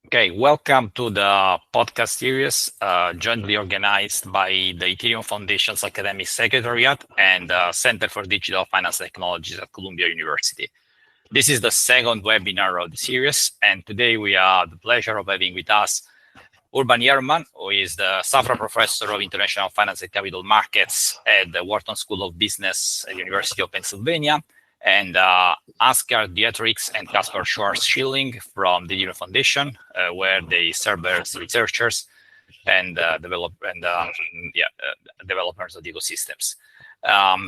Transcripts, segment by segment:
Okay, welcome to the podcast series jointly organized by the Ethereum Foundation's Academic Secretariat and Center for Digital Finance Technologies at Columbia University. This is the second webinar of the series, and today we have the pleasure of having with us Urban Jermann, who is the Safra Professor of International Finance and Capital Markets at the Wharton School of Business at the University of Pennsylvania, and Ansgar Dietrichs and Caspar Schwarz-Schilling from the Ethereum Foundation, where they serve as researchers and developers of the ecosystems.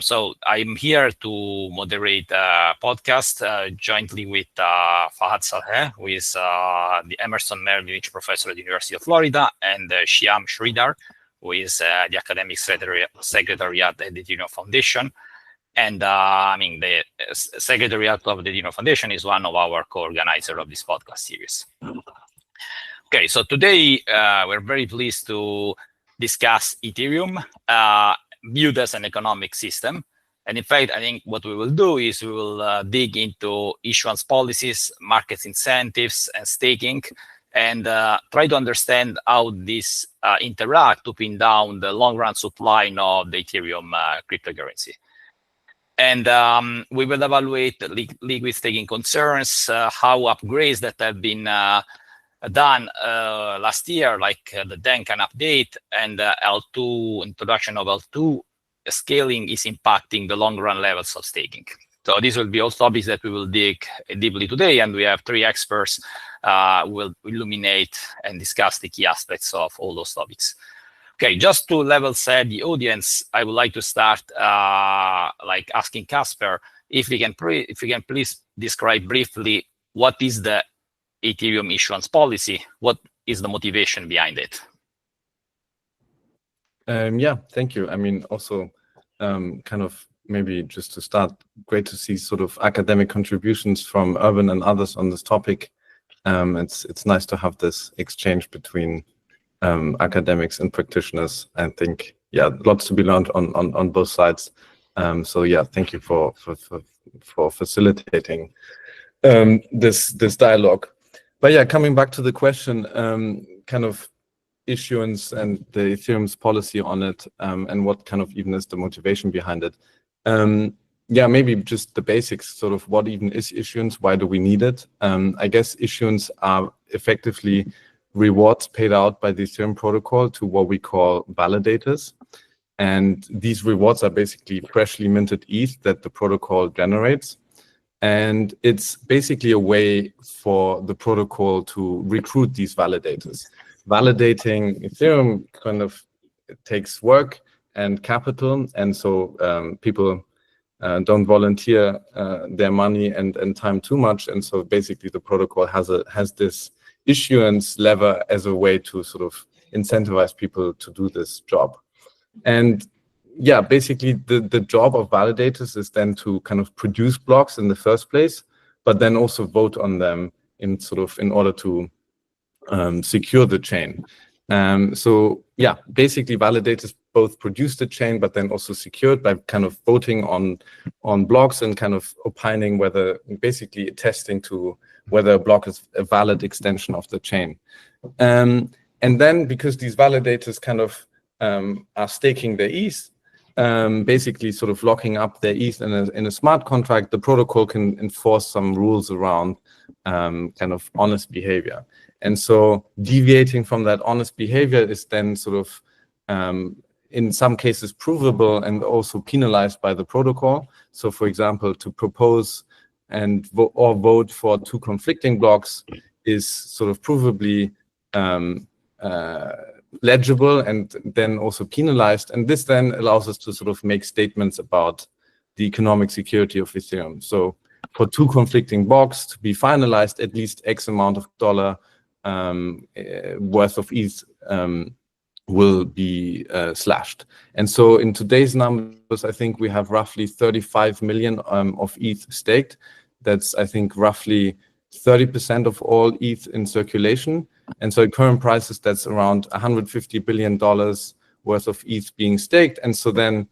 So I'm here to moderate a podcast jointly with Fahad Saleh, who is the Emerson Merrill Lynch Professor at the University of Florida, and Shyam Sridhar, who is the Academic Secretariat at the Ethereum Foundation. And the Secretariat of the Ethereum Foundation is one of our co-organizers of this podcast series. Okay, so today we're very pleased to discuss Ethereum viewed as an economic system. And in fact, I think what we will do is we will dig into issuance policies, markets incentives, and staking, and try to understand how these interact to pin down the long-run supply of the Ethereum cryptocurrency. And we will evaluate liquid staking concerns, how upgrades that have been done last year, like the Denkan update and L2 introduction of L2 scaling is impacting the long-run levels of staking. So these will be all topics that we will dig deeply today, and we have three experts who will illuminate and discuss the key aspects of all those topics. Okay, just to level set the audience, I would like to start asking Caspar if you can please describe briefly what is the Ethereum issuance policy, what is the motivation behind it? Yeah, thank you. I mean, also kind of maybe just to start, great to see sort of academic contributions from Urban and others on this topic. It's nice to have this exchange between academics and practitioners. I think, yeah, lots to be learned on both sides. So yeah, thank you for facilitating this dialogue. But yeah, coming back to the question, kind of issuance and the Ethereum's policy on it, and what kind of even is the motivation behind it. Yeah, maybe just the basics, sort of what even is issuance, why do we need it? I guess issuance are effectively rewards paid out by the Ethereum protocol to what we call validators. And these rewards are basically freshly minted ETH that the protocol generates. And it's basically a way for the protocol to recruit these validators. Validating Ethereum kind of takes work and capital. And so people don't volunteer their money and time too much. And so basically the protocol has this issuance lever as a way to sort of incentivize people to do this job. And yeah, basically the job of validators is then to kind of produce blocks in the first place, but then also vote on them in order to secure the chain. So yeah, basically validators both produce the chain, but then also secure it by kind of voting on blocks and kind of opining whether, basically attesting to whether a block is a valid extension of the chain. And then because these validators kind of are staking their ETH, basically sort of locking up their ETH in a smart contract, the protocol can enforce some rules around kind of honest behavior. And so deviating from that honest behavior is then sort of, in some cases, provable and also penalized by the protocol. So for example, to propose and vote for two conflicting blocks is sort of provably legible and then also penalized. And this then allows us to sort of make statements about the economic security of Ethereum. So for two conflicting blocks to be finalized, at least X amount of dollar worth of ETH will be slashed. And so in today's numbers, I think we have roughly 35 million of ETH staked. That's, I think, roughly 30% of all ETH in circulation. And so at current prices, that's around $150 billion worth of ETH being staked. And so then,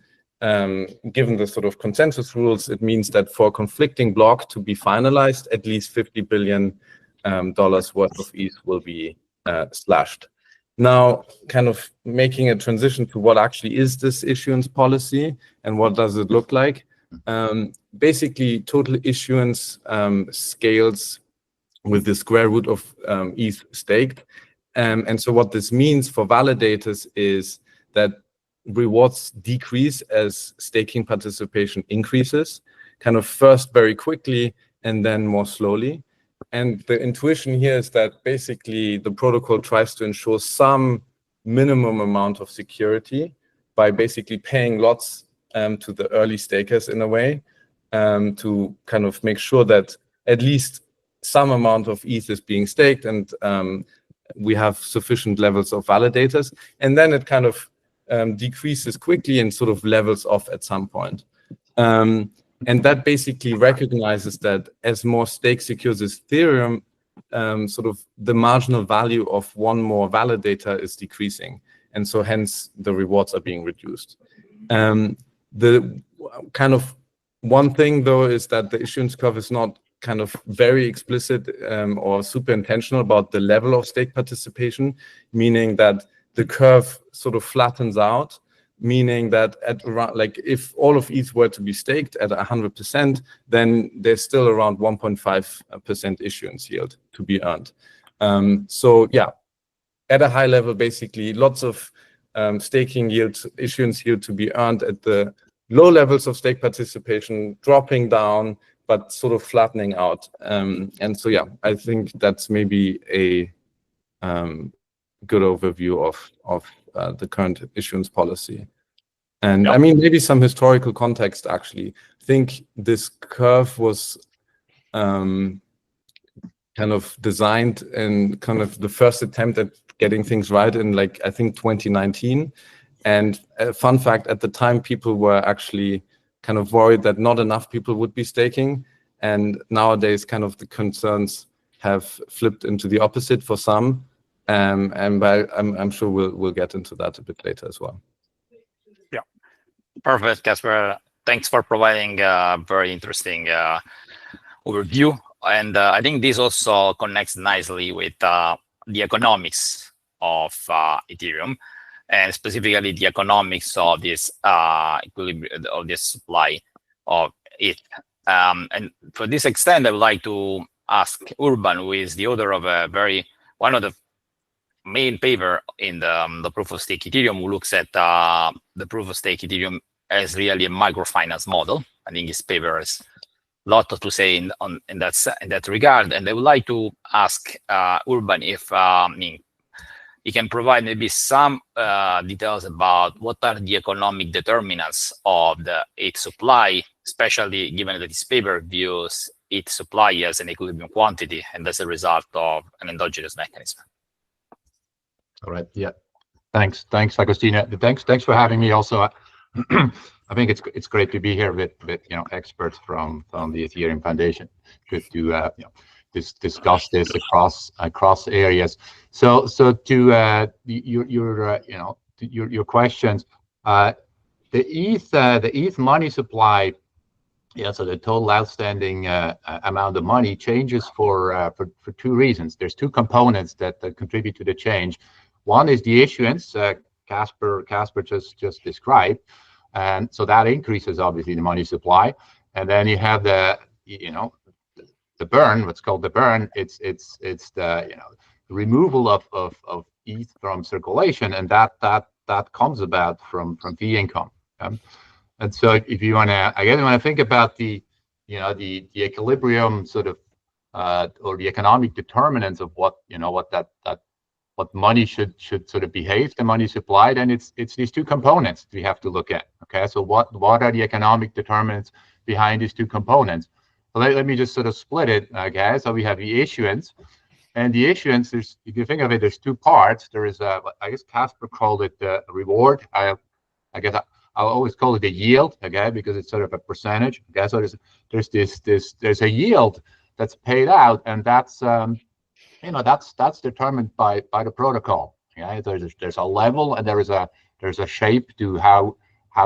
given the sort of consensus rules, it means that for a conflicting block to be finalized, at least 50 billion dollars worth of ETH will be slashed. Now, kind of making a transition to what actually is this issuance policy and what does it look like. Basically, total issuance scales with the square root of ETH staked. And so what this means for validators is that rewards decrease as staking participation increases, kind of first very quickly and then more slowly. And the intuition here is that basically the protocol tries to ensure some minimum amount of security by basically paying lots to the early stakers in a way to kind of make sure that at least some amount of ETH is being staked and we have sufficient levels of validators. And then it kind of decreases quickly and sort of levels off at some point. And that basically recognizes that as more stake secures Ethereum, sort of the marginal value of one more validator is decreasing. And so hence the rewards are being reduced. The kind of one thing though is that the issuance curve is not kind of very explicit or super intentional about the level of stake participation, meaning that the curve sort of flattens out, meaning that at around, like if all of ETH were to be staked at 100%, then there's still around 1.5% issuance yield to be earned. So yeah, at a high level, basically lots of staking yield, issuance yield to be earned at the low levels of stake participation, dropping down, but sort of flattening out. And so yeah, I think that's maybe a good overview of the current issuance policy. And I mean, maybe some historical context, actually. I think this curve was kind of designed in kind of the first attempt at getting things right in, like, I think 2019. And a fun fact, at the time, people were actually kind of worried that not enough people would be staking. And nowadays, kind of the concerns have flipped into the opposite for some. And I'm sure we'll get into that a bit later as well. Yeah, perfect, Caspar. Thanks for providing a very interesting overview. And I think this also connects nicely with the economics of Ethereum, and specifically the economics of this equilibrium of this supply of ETH. And for this extent, I would like to ask Urban, who is the author of one of the main paper in the Proof-of-Stake Ethereum, who looks at the Proof-of-Stake Ethereum as really a microfinance model. I think his paper has a lot to say in that regard. And I would like to ask Urban if he can provide maybe some details about what are the economic determinants of the ETH supply, especially given that his paper views ETH supply as an equilibrium quantity and as a result of an endogenous mechanism. All right. Yeah. Thanks, Agostino. Thanks for having me. Also, I think it's great to be here with experts from the Ethereum Foundation. Good to discuss this across areas. So to your questions, the ETH money supply. Yeah, so the total outstanding amount of money changes for two reasons. There's two components that contribute to the change. One is the issuance, Caspar just described, and so that increases obviously the money supply. And then you have the burn, what's called the burn. It's the removal of ETH from circulation, and that comes about from fee income. And so if you want to think about the equilibrium sort of or the economic determinants of what money should sort of behave, the money supply, then it's these two components we have to look at. Okay, so what are the economic determinants behind these two components? Well, let me just sort of split it. Okay, so we have the issuance, and the issuance, if you think of it, there's two parts. There is I guess Caspar called it the reward. I guess I'll always call it the yield, okay, because it's sort of a percentage. Okay, so there's a yield that's paid out, and that's that's determined by the protocol. Okay, there's a level, and there's a shape to how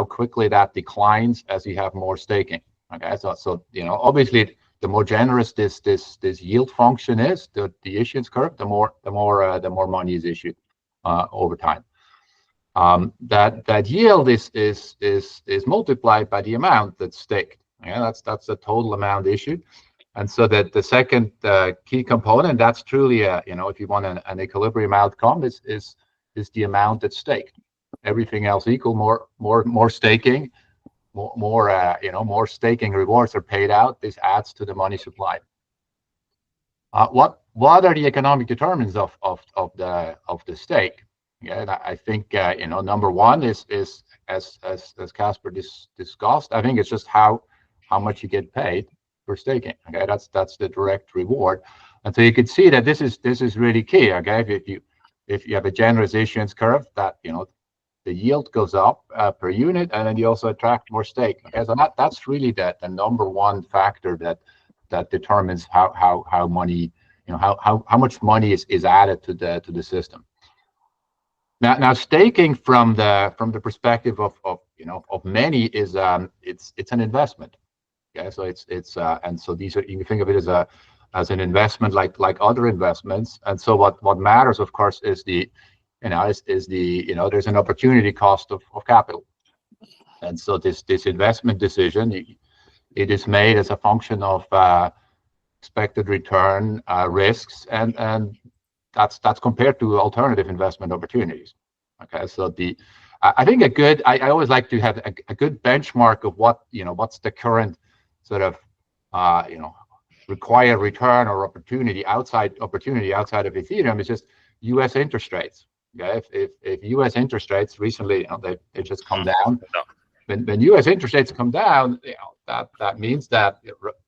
quickly that declines as you have more staking. Okay, so obviously the more generous this yield function is, the issuance curve, the more money is issued over time. That yield is multiplied by the amount that's staked. Yeah, that's the total amount issued. And so that the second key component, that's truly if you want an equilibrium outcome, is the amount that's staked. Everything else equal, more staking, more staking rewards are paid out. This adds to the money supply. What are the economic determinants of the stake? Yeah, and I think number one is as Caspar discussed. I think it's just how much you get paid for staking. Okay, that's the direct reward, and so you can see that this is really key. Okay, if you have a generous issuance curve, that the yield goes up per unit, and then you also attract more stake. Okay, so that's really the number one factor that determines how money, how much money is added to the system. Now staking from the perspective of many is it's an investment. Okay, so it's and so these are, you can think of it as an investment like other investments. And so what matters, of course, is there's an opportunity cost of capital. And so this investment decision, it is made as a function of expected return, risks, and that's compared to alternative investment opportunities. Okay, so I think I always like to have a good benchmark of what's the current sort of required return or opportunity outside of Ethereum is just U.S. interest rates. Okay, if U.S. interest rates recently they just come down. When U.S. interest rates come down, that means that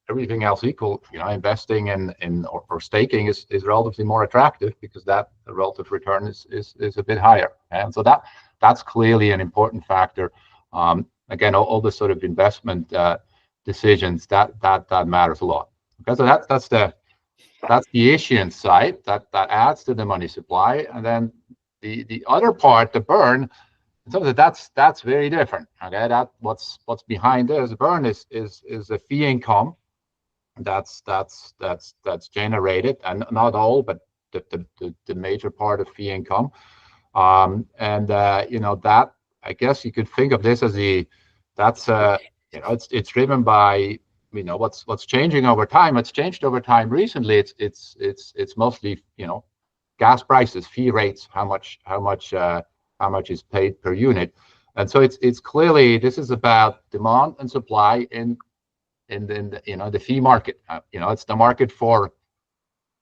everything else equal, investing in or staking is relatively more attractive because that the relative return is a bit higher, and so that's clearly an important factor. Again, all the sort of investment decisions that matters a lot. Okay, so that's the issuance side that adds to the money supply, and then the other part, the burn. So that's very different. Okay, what's behind this burn is a fee income that's generated, and not all, but the major part of fee income. That I guess you could think of this as it's driven by what's changing over time. It's changed over time recently. It's mostly gas prices, fee rates, how much is paid per unit. And so it's clearly, this is about demand and supply in the fee market. It's the market for,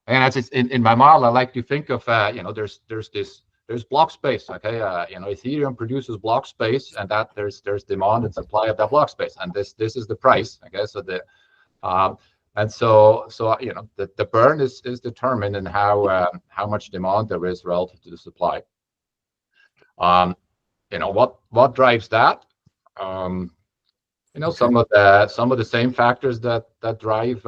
and as it's in my model, I like to think of there's block space. Okay, Ethereum produces block space, and that there's demand and supply of that block space, and this is the price. Okay, so the burn is determined in how much demand there is relative to the supply. What drives that? Some of the same factors that drive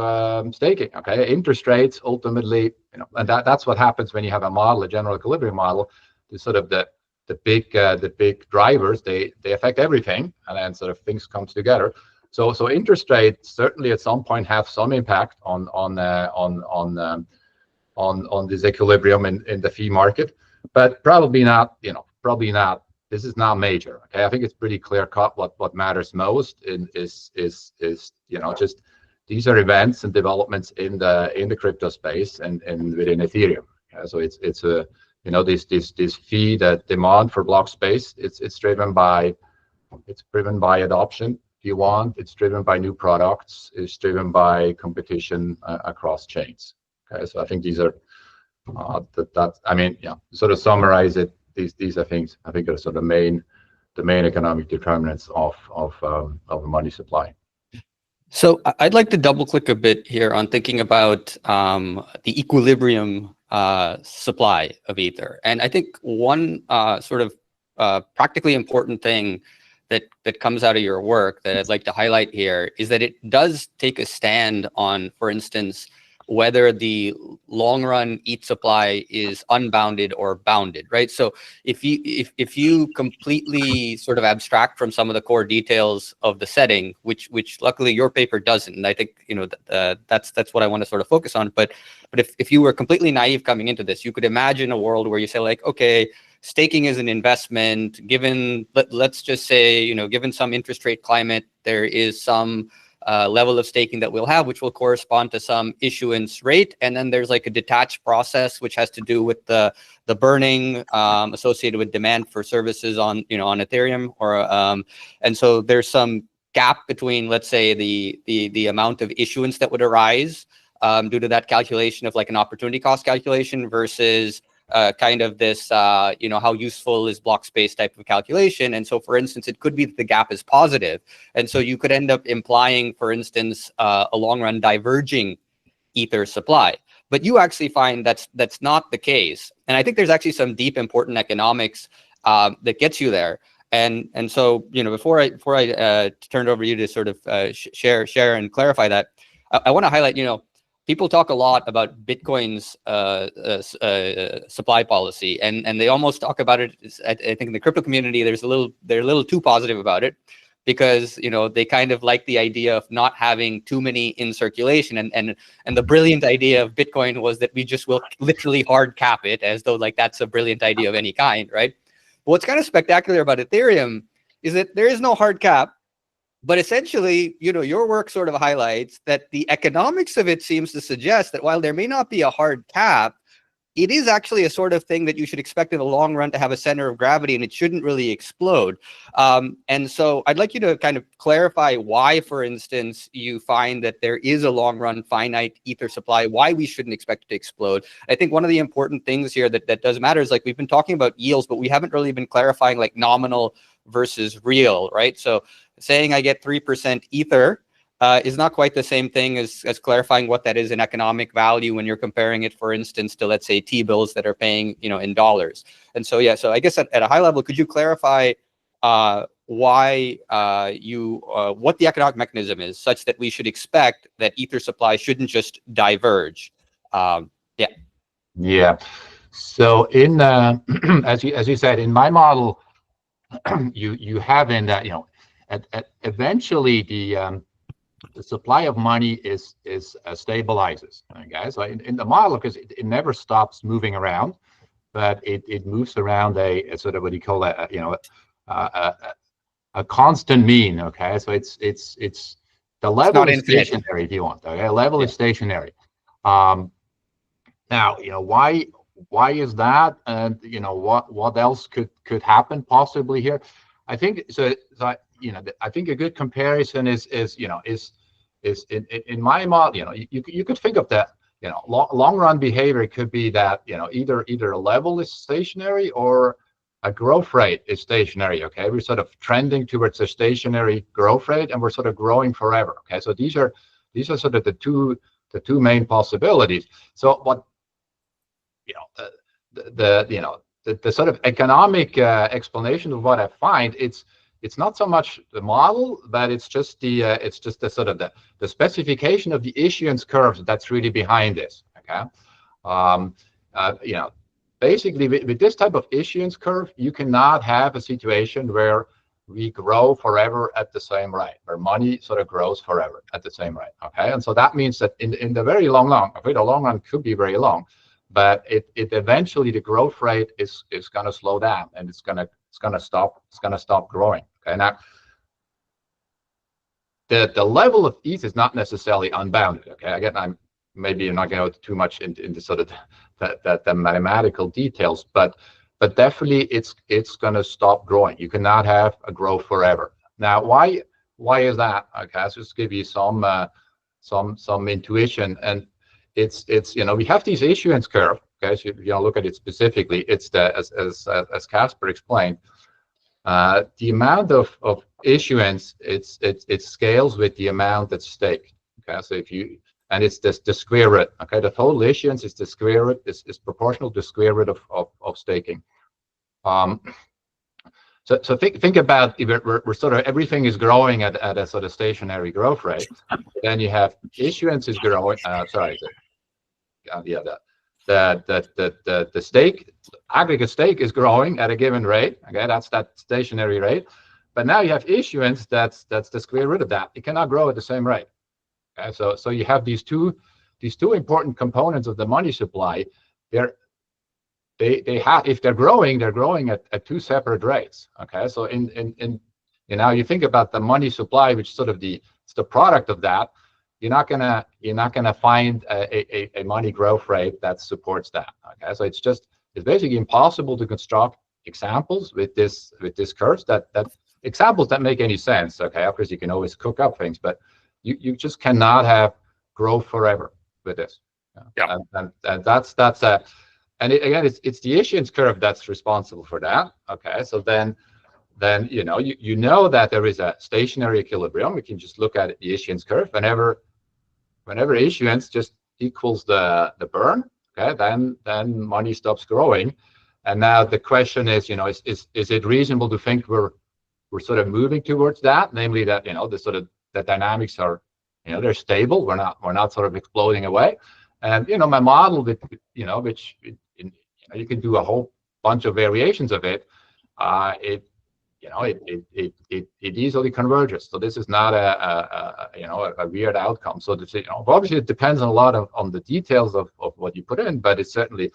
staking. Okay, interest rates ultimately, and that's what happens when you have a model, a general equilibrium model. The sort of the big drivers, they affect everything, and then sort of things come together. So interest rates certainly at some point have some impact on this equilibrium in the fee market, but probably not. This is not major. Okay, I think it's pretty clear cut. What matters most is just these are events and developments in the crypto space and within Ethereum. So it's this fee, that demand for block space. It's driven by adoption. If you want, it's driven by new products. It's driven by competition across chains. Okay, so I think these are sort of summarize it. These are things I think are sort of the main economic determinants of money supply. So I'd like to double click a bit here on thinking about the equilibrium supply of Ether. And I think one sort of practically important thing that comes out of your work that I'd like to highlight here is that it does take a stand on, for instance, whether the long run ETH supply is unbounded or bounded, right? So if you completely sort of abstract from some of the core details of the setting, which luckily your paper doesn't, and I think that's what I want to sort of focus on. But if you were completely naive coming into this, you could imagine a world where you say like, okay, staking is an investment. Given, let's just say, given some interest rate climate, there is some level of staking that we'll have, which will correspond to some issuance rate. And then there's like a detached process, which has to do with the burning associated with demand for services on, on Ethereum, and so there's some gap between, let's say, the amount of issuance that would arise due to that calculation of like an opportunity cost calculation versus kind of this, how useful is block space type of calculation. And so, for instance, it could be that the gap is positive. And so you could end up implying, for instance, a long run diverging Ether supply. But you actually find that's not the case. And I think there's actually some deep, important economics that gets you there. And so, before I turn it over to you to sort of share and clarify that, I want to highlight, people talk a lot about Bitcoin's supply policy, and they almost talk about it. I think in the crypto community, they're a little too positive about it, because they kind of like the idea of not having too many in circulation. And the brilliant idea of Bitcoin was that we just will literally hard cap it, as though like that's a brilliant idea of any kind, right? But what's kind of spectacular about Ethereum is that there is no hard cap. But essentially, your work sort of highlights that the economics of it seems to suggest that while there may not be a hard cap, it is actually a sort of thing that you should expect in the long run to have a center of gravity, and it shouldn't really explode. And so I'd like you to kind of clarify why, for instance, you find that there is a long run finite Ether supply, why we shouldn't expect it to explode. I think one of the important things here that does matter is, like, we've been talking about yields, but we haven't really been clarifying like nominal versus real, right? So saying I get 3% Ether is not quite the same thing as clarifying what that is in economic value when you're comparing it, for instance, to, let's say, T-bills that are paying, in dollars. And so, yeah, so I guess at a high level, could you clarify why what the economic mechanism is such that we should expect that Ether supply shouldn't just diverge? Yeah. So in as you said, in my model, you have in that, eventually the supply of money is stabilizes. Okay, so in the model, because it never stops moving around, but it moves around a sort of what you call a constant mean. Okay, so it's the level is stationary, if you want. Okay, a level is stationary. Now, why is that? And what else could happen possibly here? I think so. I think a good comparison is in my model. You could think of that. Long run behavior could be that either a level is stationary or a growth rate is stationary. Okay, we're sort of trending towards a stationary growth rate, and we're sort of growing forever. Okay, so these are sort of the two main possibilities. So what the sort of economic explanation of what I find, it's not so much the model, but it's just the sort of the specification of the issuance curves that's really behind this. Okay, basically with this type of issuance curve, you cannot have a situation where we grow forever at the same rate, where money sort of grows forever at the same rate. Okay, and so that means that in the very long run, the long run could be very long, but it eventually the growth rate is going to slow down, and it's going to stop growing. Okay, now the level of ETH is not necessarily unbounded. Okay, again, I'm not going to go too much into sort of the mathematical details, but definitely it's going to stop growing. You cannot have a growth forever. Now, why is that? Okay, I'll just give you some intuition, and it's we have these issuance curve. Okay, so if you look at it specifically, it's as Caspar explained, the amount of issuance it scales with the amount at stake. Okay, so and it's the square root. Okay, the total issuance is the square root is proportional to the square root of staking. So think about we're sort of everything is growing at a sort of stationary growth rate. Then you have issuance is growing. the stake, aggregate stake is growing at a given rate. Okay, that's that stationary rate. But now you have issuance that's the square root of that. It cannot grow at the same rate. Okay, so you have these two important components of the money supply. They have, if they're growing at two separate rates. Okay, so in now you think about the money supply, which sort of it's the product of that. You're not gonna find a money growth rate that supports that. Okay, so it's basically impossible to construct examples with this curves that examples that make any sense. Okay, of course you can always cook up things, but you just cannot have growth forever with this. Yeah. And that's again it's the issuance curve that's responsible for that. Okay, so then you know that there is a stationary equilibrium. We can just look at the issuance curve. Whenever issuance just equals the burn, okay, then money stops growing. And now the question is, is it reasonable to think we're sort of moving towards that, namely that the dynamics are, they're stable. We're not sort of exploding away. And my model, which you can do a whole bunch of variations of it. It easily converges. So this is not a weird outcome. So obviously it depends a lot on the details of what you put in, but it certainly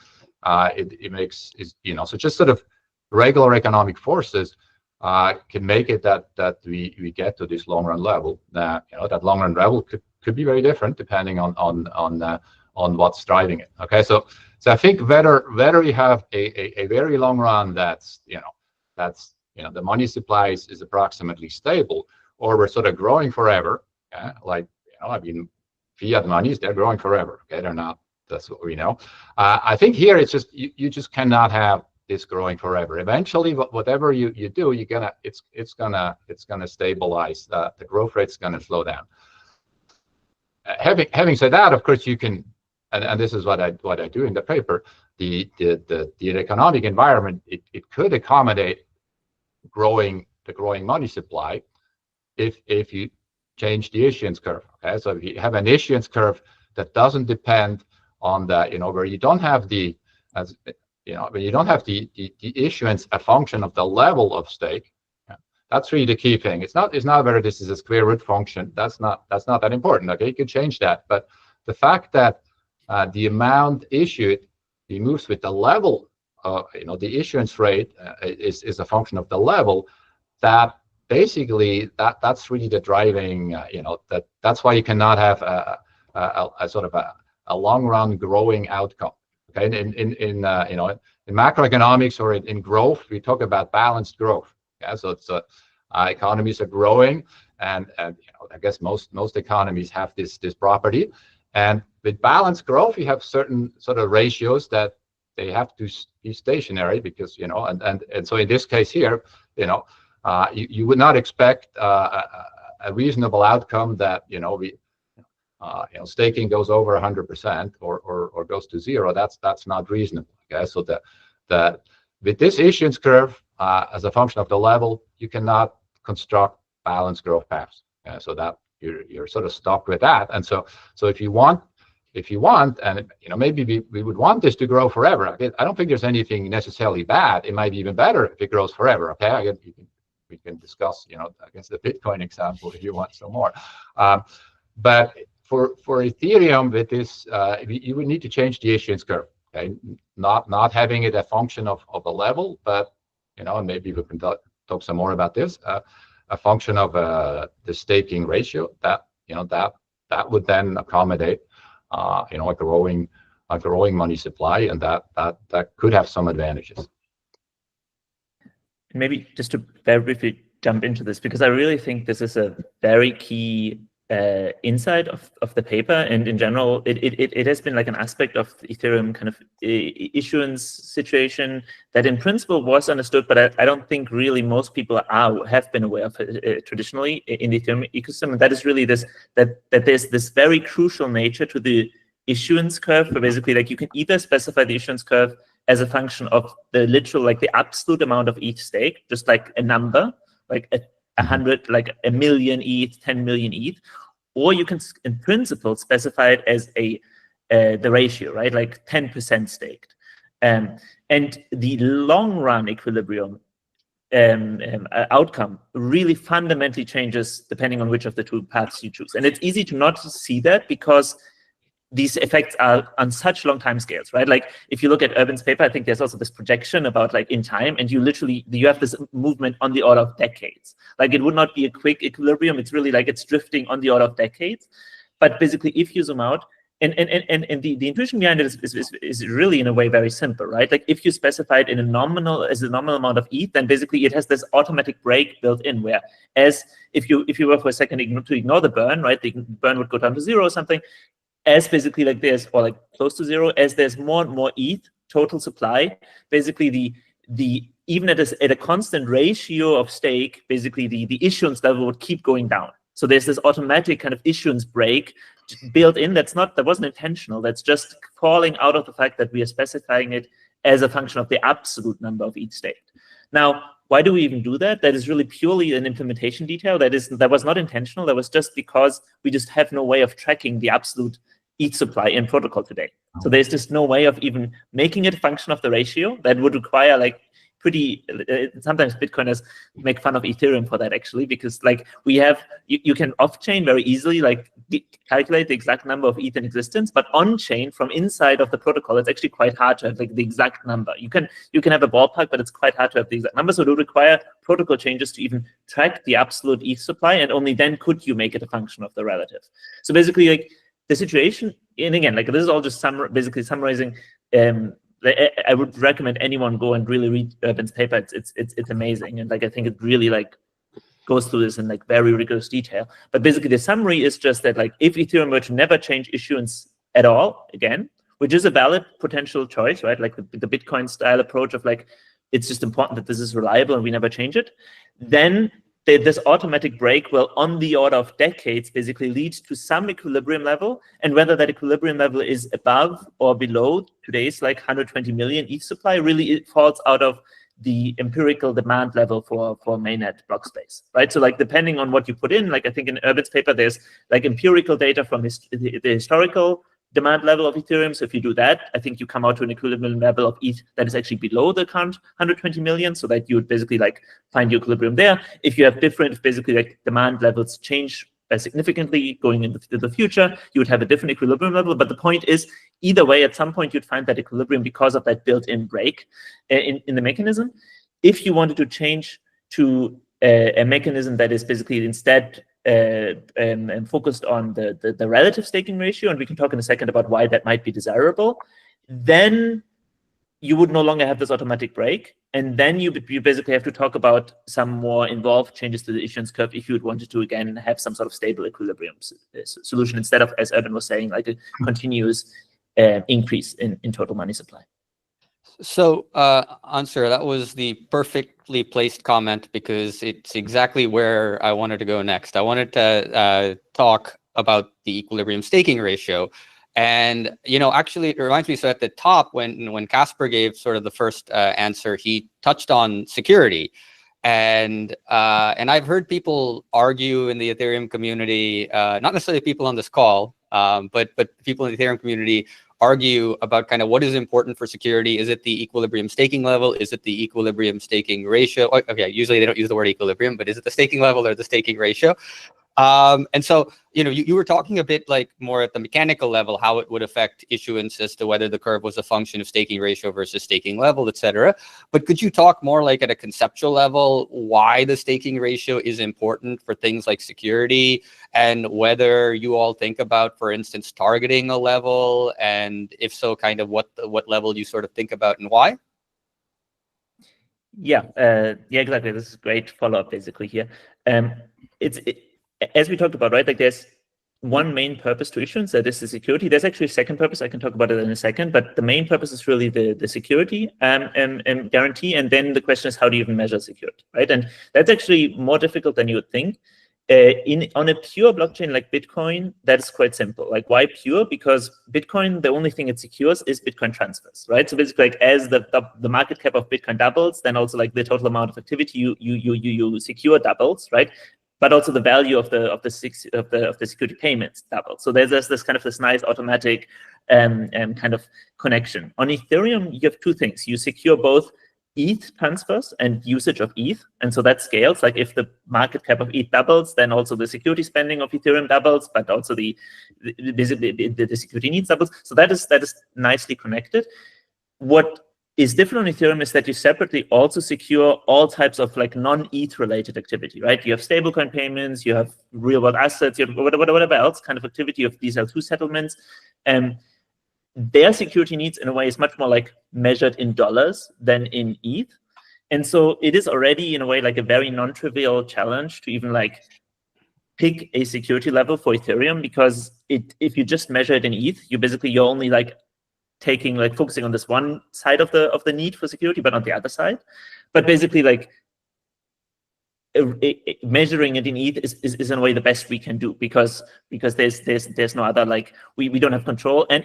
it makes so just sort of regular economic forces can make it that we get to this long run level. That long run level could be very different depending on what's driving it. Okay, so I think whether we have a very long run that's the money supply is approximately stable, or we're sort of growing forever. Like fiat monies, they're growing forever. Okay, they're not. That's what we know. I think here it's just you just cannot have this growing forever. Eventually, whatever you do, it's gonna stabilize. The growth rate's gonna slow down. Having said that, of course you can, and this is what I do in the paper. The economic environment it could accommodate the growing money supply if you change the issuance curve. Okay, so if you have an issuance curve that doesn't depend on the where you don't have the issuance a function of the level of stake. That's really the key thing. It's not whether this is a square root function. That's not that important. Okay, you can change that, but the fact that the amount issued moves with the level. The issuance rate is a function of the level. That basically that's really the driving. That's why you cannot have a sort of a long run growing outcome. Okay, in macroeconomics or in growth, we talk about balanced growth. Yeah, so it's economies are growing, and I guess most economies have this property, and with balanced growth, you have certain sort of ratios that they have to be stationary because and so in this case here, you would not expect a reasonable outcome that staking goes over 100% or goes to zero. That's not reasonable. Okay, so the with this issuance curve as a function of the level, you cannot construct balanced growth paths. So that you're sort of stuck with that. And so if you want, and maybe we would want this to grow forever. Okay? I don't think there's anything necessarily bad. It might be even better if it grows forever. Okay, again, we can discuss, against the Bitcoin example if you want some more. But for Ethereum, with this, you would need to change the issuance curve. Okay, not having it a function of a level, but and maybe we can talk some more about this. A function of the staking ratio that would then accommodate a growing money supply, and that could have some advantages. Maybe just to very briefly jump into this, because I really think this is a very key insight of the paper, and in general, it has been like an aspect of the Ethereum kind of issuance situation that in principle was understood, but I don't think really most people have been aware of it traditionally in the Ethereum ecosystem. And that is really this that there's this very crucial nature to the issuance curve, where basically like you can either specify the issuance curve as a function of the literal, like the absolute amount of each stake, just like a number, like 100, like 1 million ETH, 10 million ETH, or you can, in principle, specify it as a the ratio, right? Like 10% staked. And the long run equilibrium outcome really fundamentally changes depending on which of the two paths you choose. And it's easy to not see that because these effects are on such long time scales, right? Like if you look at Urban's paper, I think there's also this projection about like in time, and you have this movement on the order of decades. Like it would not be a quick equilibrium. It's really like it's drifting on the order of decades. But basically, if you zoom out, and the intuition behind it is really in a way very simple, right? Like if you specify it in a nominal amount of ETH, then basically it has this automatic break built in, where as if you were for a second to ignore the burn, right? The burn would go down to 0 or something. As basically like there's, or like close to 0, as there's more and more ETH total supply, basically the even at a constant ratio of stake, basically the issuance level would keep going down. So there's this automatic kind of issuance break built in that wasn't intentional. That's just falling out of the fact that we are specifying it as a function of the absolute number of ETH staked. Now, why do we even do that? That is really purely an implementation detail. That was not intentional. That was just because we just have no way of tracking the absolute ETH supply in protocol today. So there's just no way of even making it a function of the ratio. That would require like sometimes Bitcoiners make fun of Ethereum for that, actually, because like we have, you can off-chain very easily like calculate the exact number of ETH in existence, but on-chain from inside of the protocol, it's actually quite hard to have like the exact number. You can have a ballpark, but it's quite hard to have the exact number. So it would require protocol changes to even track the absolute ETH supply, and only then could you make it a function of the relative. So basically, like the situation, and again, like this is all just basically summarizing. I would recommend anyone go and really read Urban's paper. It's amazing, and like I think it really like goes through this in like very rigorous detail. But basically, the summary is just that like if Ethereum were to never change issuance at all again, which is a valid potential choice, right? Like the Bitcoin style approach of like it's just important that this is reliable and we never change it, then this automatic break will, on the order of decades, basically lead to some equilibrium level. And whether that equilibrium level is above or below today's like 120 million ETH supply, really it falls out of the empirical demand level for mainnet block space, right? So like depending on what you put in, like I think in Urban's paper, there's like empirical data from the historical demand level of Ethereum. So if you do that, I think you come out to an equilibrium level of ETH that is actually below the current 120 million, so that you would basically like find your equilibrium there. If you have different, basically like demand levels change significantly going into the future, you would have a different equilibrium level. But the point is, either way, at some point you'd find that equilibrium because of that built-in break in the mechanism. If you wanted to change to a mechanism that is basically instead and focused on the relative staking ratio, and we can talk in a second about why that might be desirable, then you would no longer have this automatic break, and then you basically have to talk about some more involved changes to the issuance curve if you wanted to again have some sort of stable equilibrium solution instead of, as Urban was saying, like a continuous increase in total money supply. So, Ansgar, that was the perfectly placed comment because it's exactly where I wanted to go next. I wanted to talk about the equilibrium staking ratio. And, you know, actually, it reminds me, so at the top, when Caspar gave sort of the first answer, he touched on security. And I've heard people argue in the Ethereum community, not necessarily people on this call, but people in the Ethereum community argue about kind of what is important for security. Is it the equilibrium staking level? Is it the equilibrium staking ratio? Okay, usually they don't use the word equilibrium, but is it the staking level or the staking ratio? And so, you know, you were talking a bit like more at the mechanical level, how it would affect issuance as to whether the curve was a function of staking ratio versus staking level, et cetera. But could you talk more like at a conceptual level, why the staking ratio is important for things like security, and whether you all think about, for instance, targeting a level, and if so, kind of what level you sort of think about and why? Yeah, exactly. This is a great follow-up basically here. As we talked about, right, like there's one main purpose to issuance, that is the security. There's actually a second purpose. I can talk about it in a second, but the main purpose is really the security guarantee. And then the question is, how do you even measure security, right? And that's actually more difficult than you would think. On a pure blockchain like Bitcoin, that's quite simple. Like, why pure? Because Bitcoin, the only thing it secures is Bitcoin transfers, right? So basically, like as the market cap of Bitcoin doubles, then also like the total amount of activity you secure doubles, right? but also the value of the security payments doubles. So there's this nice automatic kind of connection. On Ethereum, you have two things. You secure both ETH transfers and usage of ETH, and so that scales. Like if the market cap of ETH doubles, then also the security spending of Ethereum doubles, but also the security needs doubles. So that is nicely connected. What is different on Ethereum is that you separately also secure all types of like non-ETH related activity, right? You have stablecoin payments, you have real world assets, you have whatever else kind of activity of these L2 settlements, and their security needs in a way is much more like measured in dollars than in ETH. And so it is already in a way like a very non-trivial challenge to even like pick a security level for Ethereum, because if you just measure it in ETH, you're only like focusing on this one side of the need for security, but not the other side. But basically like measuring it in ETH is in a way the best we can do, because there's no other, like we don't have control, and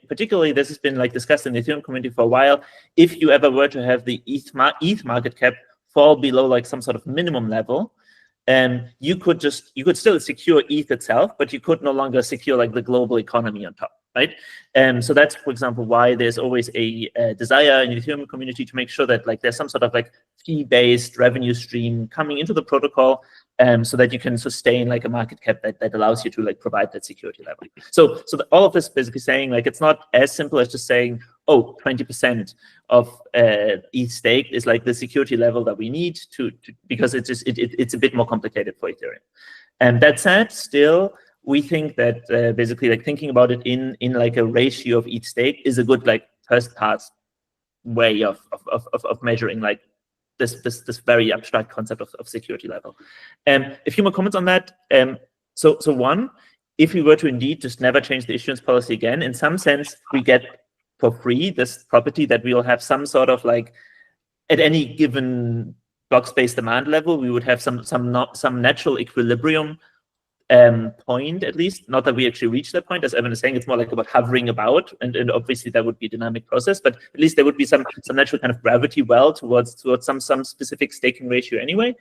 particularly this has been like discussed in the Ethereum community for a while. If you ever were to have the ETH market cap fall below like some sort of minimum level, you could still secure ETH itself, but you could no longer secure like the global economy on top, right? So that's, for example, why there's always a desire in the Ethereum community to make sure that like there's some sort of like fee-based revenue stream coming into the protocol, so that you can sustain like a market cap that allows you to like provide that security level. So all of this basically saying like it's not as simple as just saying, oh, 20% of ETH stake is like the security level that we need to because it's a bit more complicated for Ethereum. And that said, still, we think that basically like thinking about it in like a ratio of ETH stake is a good like first pass way of measuring like this very abstract concept of security level. A few more comments on that. So one, if we were to indeed just never change the issuance policy again, in some sense we get for free this property that we will have some sort of like at any given block space demand level, we would have some natural equilibrium point, at least. Not that we actually reach that point, as Evan is saying, it's more like about hovering about, and obviously that would be a dynamic process, but at least there would be some natural kind of gravity well towards some specific staking ratio anyway.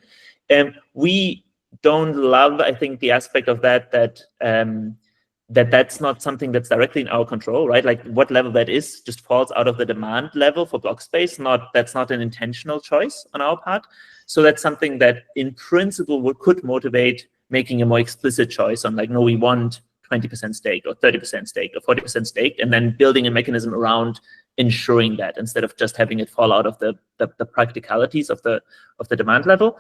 We don't love, I think, the aspect of that's not something that's directly in our control, right? Like what level that is just falls out of the demand level for block space. That's not an intentional choice on our part. So that's something that in principle could motivate making a more explicit choice on like, no, we want 20% stake or 30% stake or 40% stake, and then building a mechanism around ensuring that instead of just having it fall out of the practicalities of the demand level.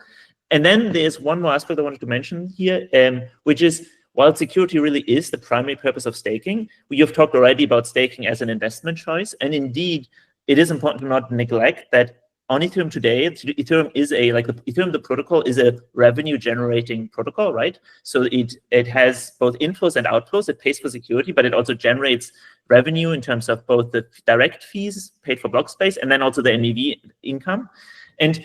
And then there's one more aspect I wanted to mention here, which is, while security really is the primary purpose of staking, we have talked already about staking as an investment choice. And indeed, it is important to not neglect that on Ethereum today, Ethereum is Ethereum, the protocol, is a revenue-generating protocol, right? So it has both inflows and outflows. It pays for security, but it also generates revenue in terms of both the direct fees paid for block space and then also the MEV income. And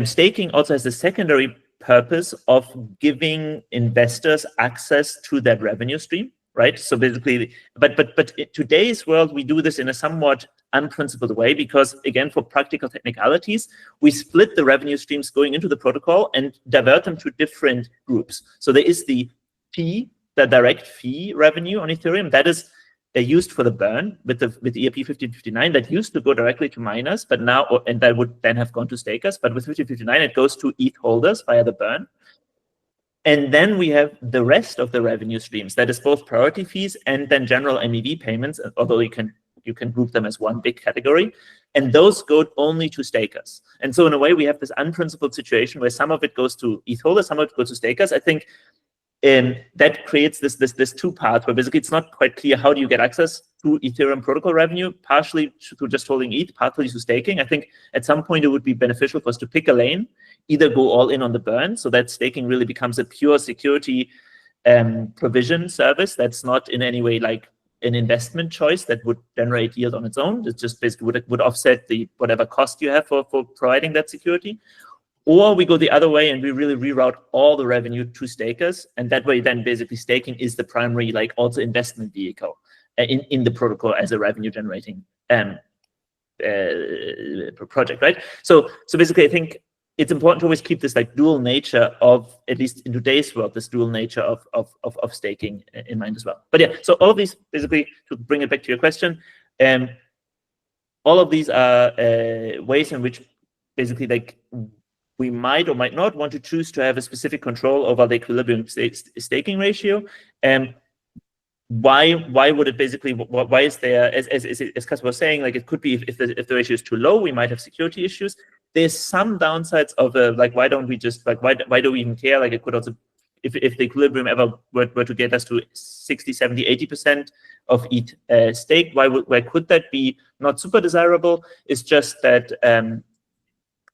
staking also has the secondary purpose of giving investors access to that revenue stream, right? So basically, but in today's world, we do this in a somewhat unprincipled way because, again, for practical technicalities, we split the revenue streams going into the protocol and divert them to different groups. So there is the direct fee revenue on Ethereum that is used for the burn with ERP 1559 that used to go directly to miners, but now, and that would then have gone to stakers, but with 1559 it goes to ETH holders via the burn. And then we have the rest of the revenue streams, that is both priority fees and then general MEV payments, although you can group them as one big category, and those go only to stakers. And so in a way, we have this unprincipled situation where some of it goes to ETH holders, some of it goes to stakers. I think that creates this two parts where basically it's not quite clear how do you get access to Ethereum protocol revenue, partially through just holding ETH, partly through staking. I think at some point it would be beneficial for us to pick a lane, either go all in on the burn so that staking really becomes a pure security provision service that's not in any way like an investment choice that would generate yield on its own. It just basically would offset the whatever cost you have for providing that security. Or we go the other way and we really reroute all the revenue to stakers. And that way then basically staking is the primary like also investment vehicle in the protocol as a revenue generating project, right? So basically I think it's important to always keep this like dual nature of, at least in today's world, this dual nature of staking in mind as well. But yeah, so all of these, basically, to bring it back to your question, all of these are ways in which basically like we might or might not want to choose to have a specific control over the equilibrium staking ratio. Why would it basically, why is there, as Caspar was saying, like it could be if the ratio is too low, we might have security issues. There's some downsides of like, why don't we just, like, why do we even care? Like it could also, if the equilibrium ever were to get us to 60, 70, 80% of ETH stake, why could that be not super desirable? It's just that,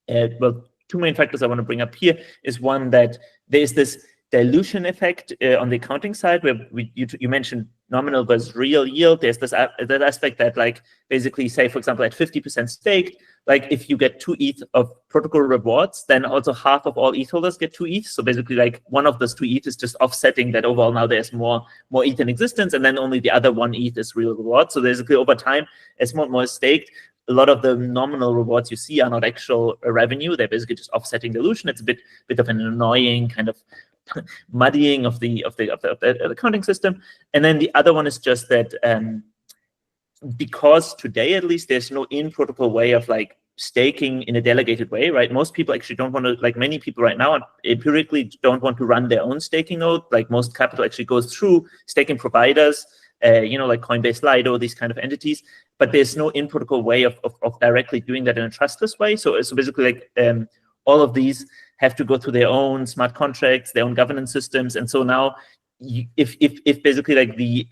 well, two main factors I want to bring up here is one, that there's this dilution effect on the accounting side, where you mentioned nominal versus real yield. There's this that aspect that, like, basically, say, for example, at 50% staked, like if you get 2 ETH of protocol rewards, then also half of all ETH holders get 2 ETH. So basically, like, one of those 2 ETH is just offsetting that overall now there's more ETH in existence, and then only the other 1 ETH is real reward. So basically, over time, as more and more is staked, a lot of the nominal rewards you see are not actual revenue. They're basically just offsetting dilution. It's a bit of an annoying kind of muddying of the accounting system. And then the other one is just that because today, at least, there's no in-protocol way of like staking in a delegated way, right? Most people actually don't want to, like many people right now empirically don't want to run their own staking node. Like most capital actually goes through staking providers, like Coinbase, Lido, these kind of entities, but there's no in-protocol way of directly doing that in a trustless way. So basically, like all of these have to go through their own smart contracts, their own governance systems, and so now, if basically like the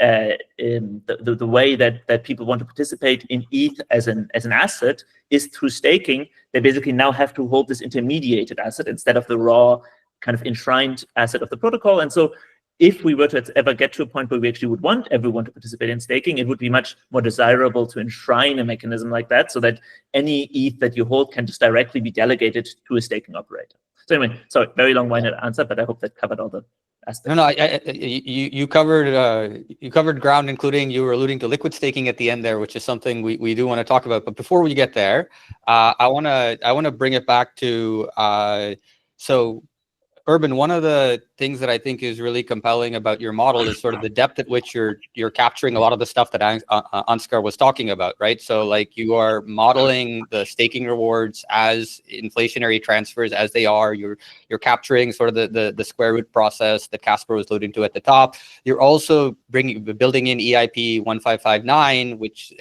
way that people want to participate in ETH as an asset is through staking, they basically now have to hold this intermediated asset instead of the raw kind of enshrined asset of the protocol. And so, if we were to ever get to a point where we actually would want everyone to participate in staking, it would be much more desirable to enshrine a mechanism like that, so that any ETH that you hold can just directly be delegated to a staking operator. So anyway, sorry, very long-winded answer, but I hope that covered all the aspects. No, you covered ground, including you were alluding to liquid staking at the end there, which is something we do want to talk about. But before we get there, I want to bring it back to so. Urban, one of the things that I think is really compelling about your model is sort of the depth at which you're capturing a lot of the stuff that Ansgar was talking about, right? So like you are modeling the staking rewards as inflationary transfers as they are. You're capturing sort of the square root process that Caspar was alluding to at the top. You're also building in EIP 1559, which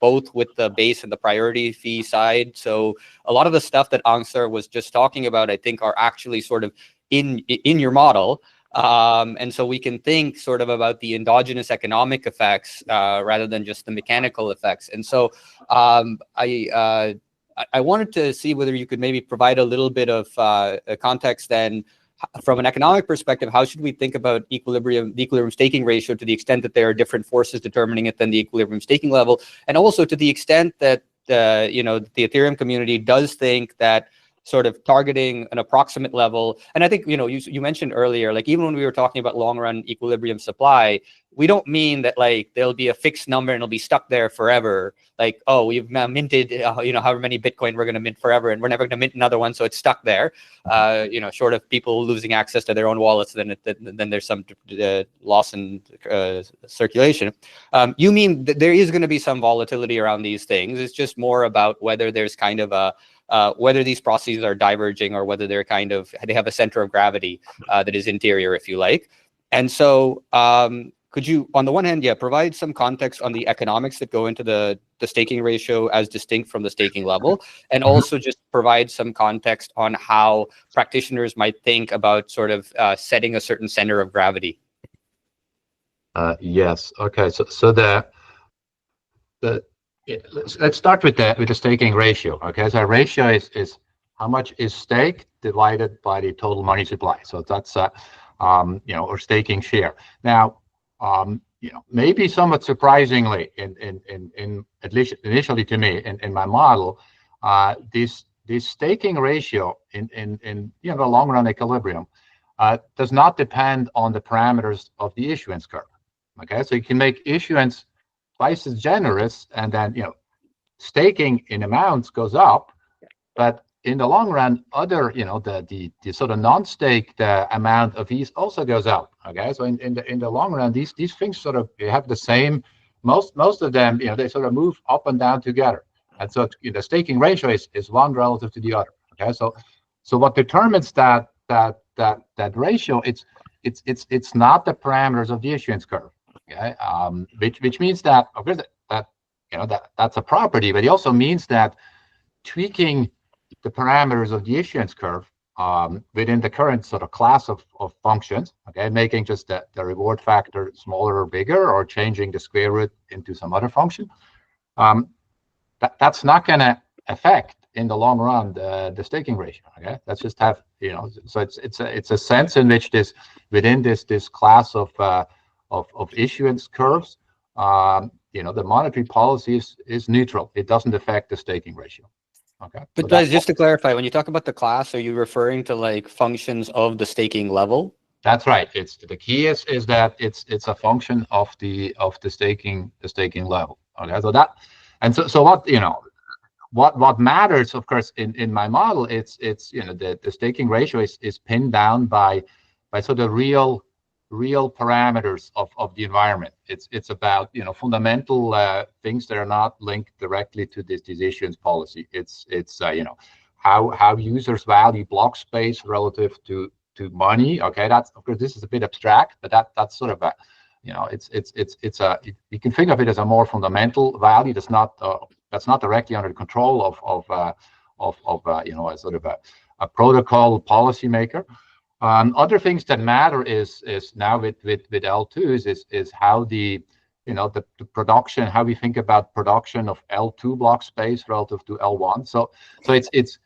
both with the base and the priority fee side. So a lot of the stuff that Ansgar was just talking about, I think, are actually sort of in your model, and so we can think sort of about the endogenous economic effects rather than just the mechanical effects. And so I wanted to see whether you could maybe provide a little bit of context then from an economic perspective. How should we think about the equilibrium staking ratio, to the extent that there are different forces determining it than the equilibrium staking level, and also to the extent that the Ethereum community does think that sort of targeting an approximate level. And I think, you mentioned earlier, like even when we were talking about long run equilibrium supply, we don't mean that like there'll be a fixed number and it'll be stuck there forever. Like, oh, we've minted, however many Bitcoin we're going to mint forever, and we're never going to mint another one, so it's stuck there. Short of people losing access to their own wallets, then there's some loss in circulation. You mean that there is going to be some volatility around these things? It's just more about whether there's kind of whether these processes are diverging, or whether they have a center of gravity that is interior, if you like. And so could you, on the one hand, provide some context on the economics that go into the staking ratio as distinct from the staking level, and also just provide some context on how practitioners might think about sort of setting a certain center of gravity? Yes. Okay. So let's start with the staking ratio. Okay, so ratio is how much is staked divided by the total money supply. So that's or staking share. Now, maybe somewhat surprisingly, in at least initially to me, in my model, this staking ratio in the long run equilibrium does not depend on the parameters of the issuance curve. Okay, so you can make issuance twice as generous, and then staking in amounts goes up, but in the long run, other, the sort of non-staked amount of ETH also goes up. Okay, so in the long run, these things sort of have the same. Most of them, they sort of move up and down together, and so the staking ratio is one relative to the other. Okay, so what determines that ratio? It's not the parameters of the issuance curve. Okay, which means that, of course, that's a property, but it also means that tweaking the parameters of the issuance curve within the current sort of class of functions, okay, making just the reward factor smaller or bigger, or changing the square root into some other function, that's not going to affect in the long run the staking ratio. Okay, that's just have, so it's a sense in which within this class of issuance curves, the monetary policy is neutral. It doesn't affect the staking ratio. Okay. But so guys, just to clarify, when you talk about the class, are you referring to like functions of the staking level? That's right. It's the key is that it's a function of the staking level. Okay. So that, and so what matters, of course, in my model, it's the staking ratio is pinned down by sort of real parameters of the environment. It's about fundamental things that are not linked directly to this issuance policy. It's how users value block space relative to money. Okay, that's, of course, this is a bit abstract, but that's sort of a you can think of it as a more fundamental value that's not directly under the control of a sort of a protocol policymaker. Other things that matter is now with L2s is how the production, how we think about production of L2 block space relative to L1. So it's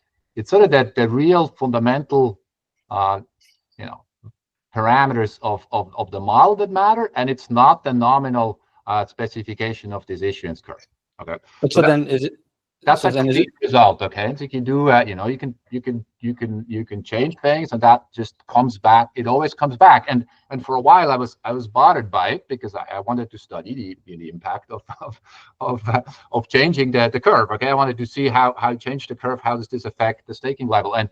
sort of that the real fundamental parameters of the model that matter, and it's not the nominal specification of this issuance curve. Okay. But so then is it? That's a key result, okay? So you can do, you can change things, and that just comes back. It always comes back, and for a while I was bothered by it because I wanted to study the impact of changing the curve. Okay, I wanted to see how you change the curve. How does this affect the staking level? And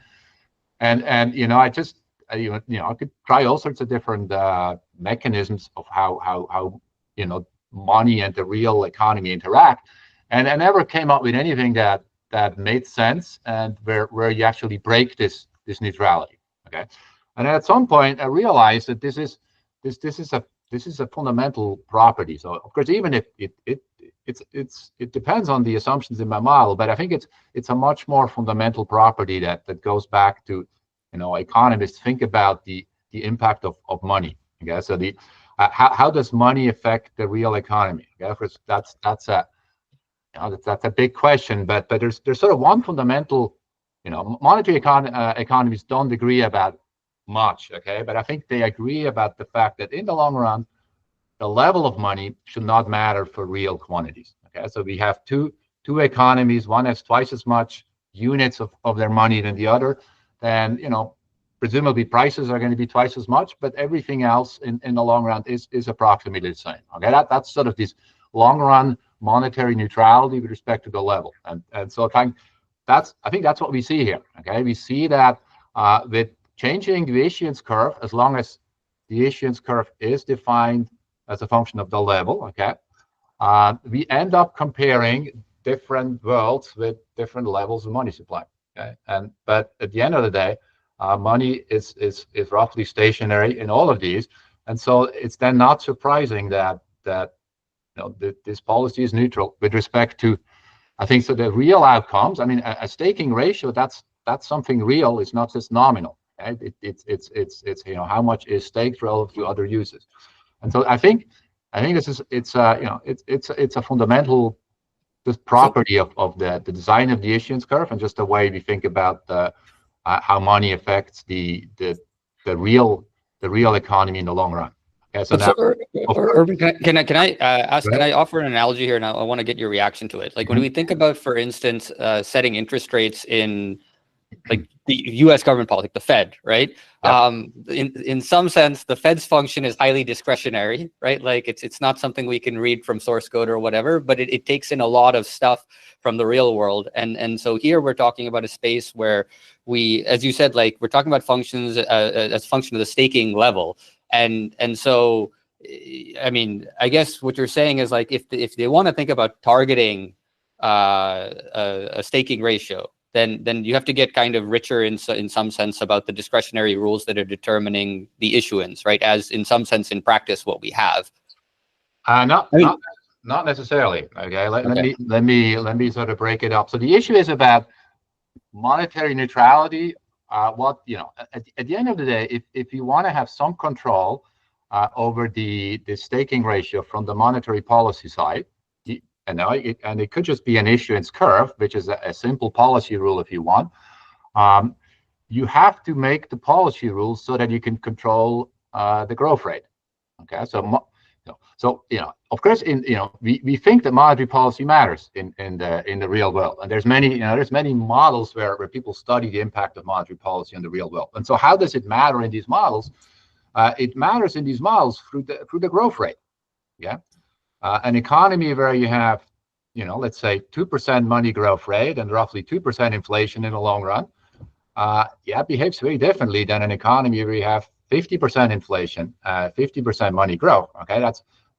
I just I could try all sorts of different mechanisms of how money and the real economy interact. And I never came up with anything that made sense and where you actually break this neutrality. Okay, and at some point I realized that this is a fundamental property. So of course, even if it depends on the assumptions in my model, but I think it's a much more fundamental property that goes back to economists think about the impact of money. Okay, so how does money affect the real economy? Okay, of course, that's a big question, but there's sort of one fundamental, monetary economies don't agree about much, okay? But I think they agree about the fact that in the long run, the level of money should not matter for real quantities, okay? So we have two economies, one has twice as much units of their money than the other, then, presumably prices are going to be twice as much, but everything else in the long run is approximately the same, okay? That's sort of this long run monetary neutrality with respect to the level, and so I think that's what we see here. Okay, we see that with changing the issuance curve, as long as the issuance curve is defined as a function of the level, okay, we end up comparing different worlds with different levels of money supply. Okay, but at the end of the day, money is roughly stationary in all of these, and so it's then not surprising that this policy is neutral with respect to, I think, so the real outcomes. I mean, a staking ratio, that's something real. It's not just nominal. Right? It's how much is staked relative to other uses, and so I think this is it's a fundamental property of the design of the issuance curve and just the way we think about how money affects the real economy in the long run. Yeah, so now, Urban, can I ask? Can I offer an analogy here? And I want to get your reaction to it. Like when we think about, for instance, setting interest rates in like the U.S. government policy, the Fed, right? Yeah. In some sense, the Fed's function is highly discretionary, right? Like it's not something we can read from source code or whatever, but it takes in a lot of stuff from the real world. And so here we're talking about a space where we, as you said, like we're talking about functions as a function of the staking level. And so, I mean, I guess what you're saying is like if they want to think about targeting a staking ratio, then you have to get kind of richer in some sense about the discretionary rules that are determining the issuance, right? As in some sense in practice what we have. Not necessarily. Okay, let me sort of break it up. So the issue is about monetary neutrality. At the end of the day, if you want to have some control over the staking ratio from the monetary policy side, and it could just be an issuance curve, which is a simple policy rule if you want. You have to make the policy rules so that you can control the growth rate. Okay, so of course, we think that monetary policy matters in the real world, and there's many models where people study the impact of monetary policy on the real world. And so, how does it matter in these models? It matters in these models through the growth rate. Yeah. An economy where you have, let's say 2% money growth rate and roughly 2% inflation in the long run, behaves very differently than an economy where you have 50% inflation, 50% money growth. Okay,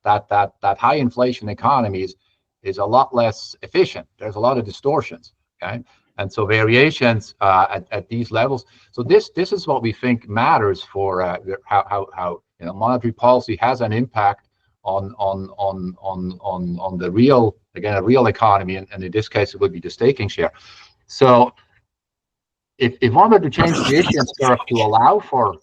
that high inflation economies is a lot less efficient. There's a lot of distortions. Okay, and so variations at these levels. So this is what we think matters for how monetary policy has an impact on the real, again, a real economy, and in this case it would be the staking share. So if one were to change the issuance curve to allow for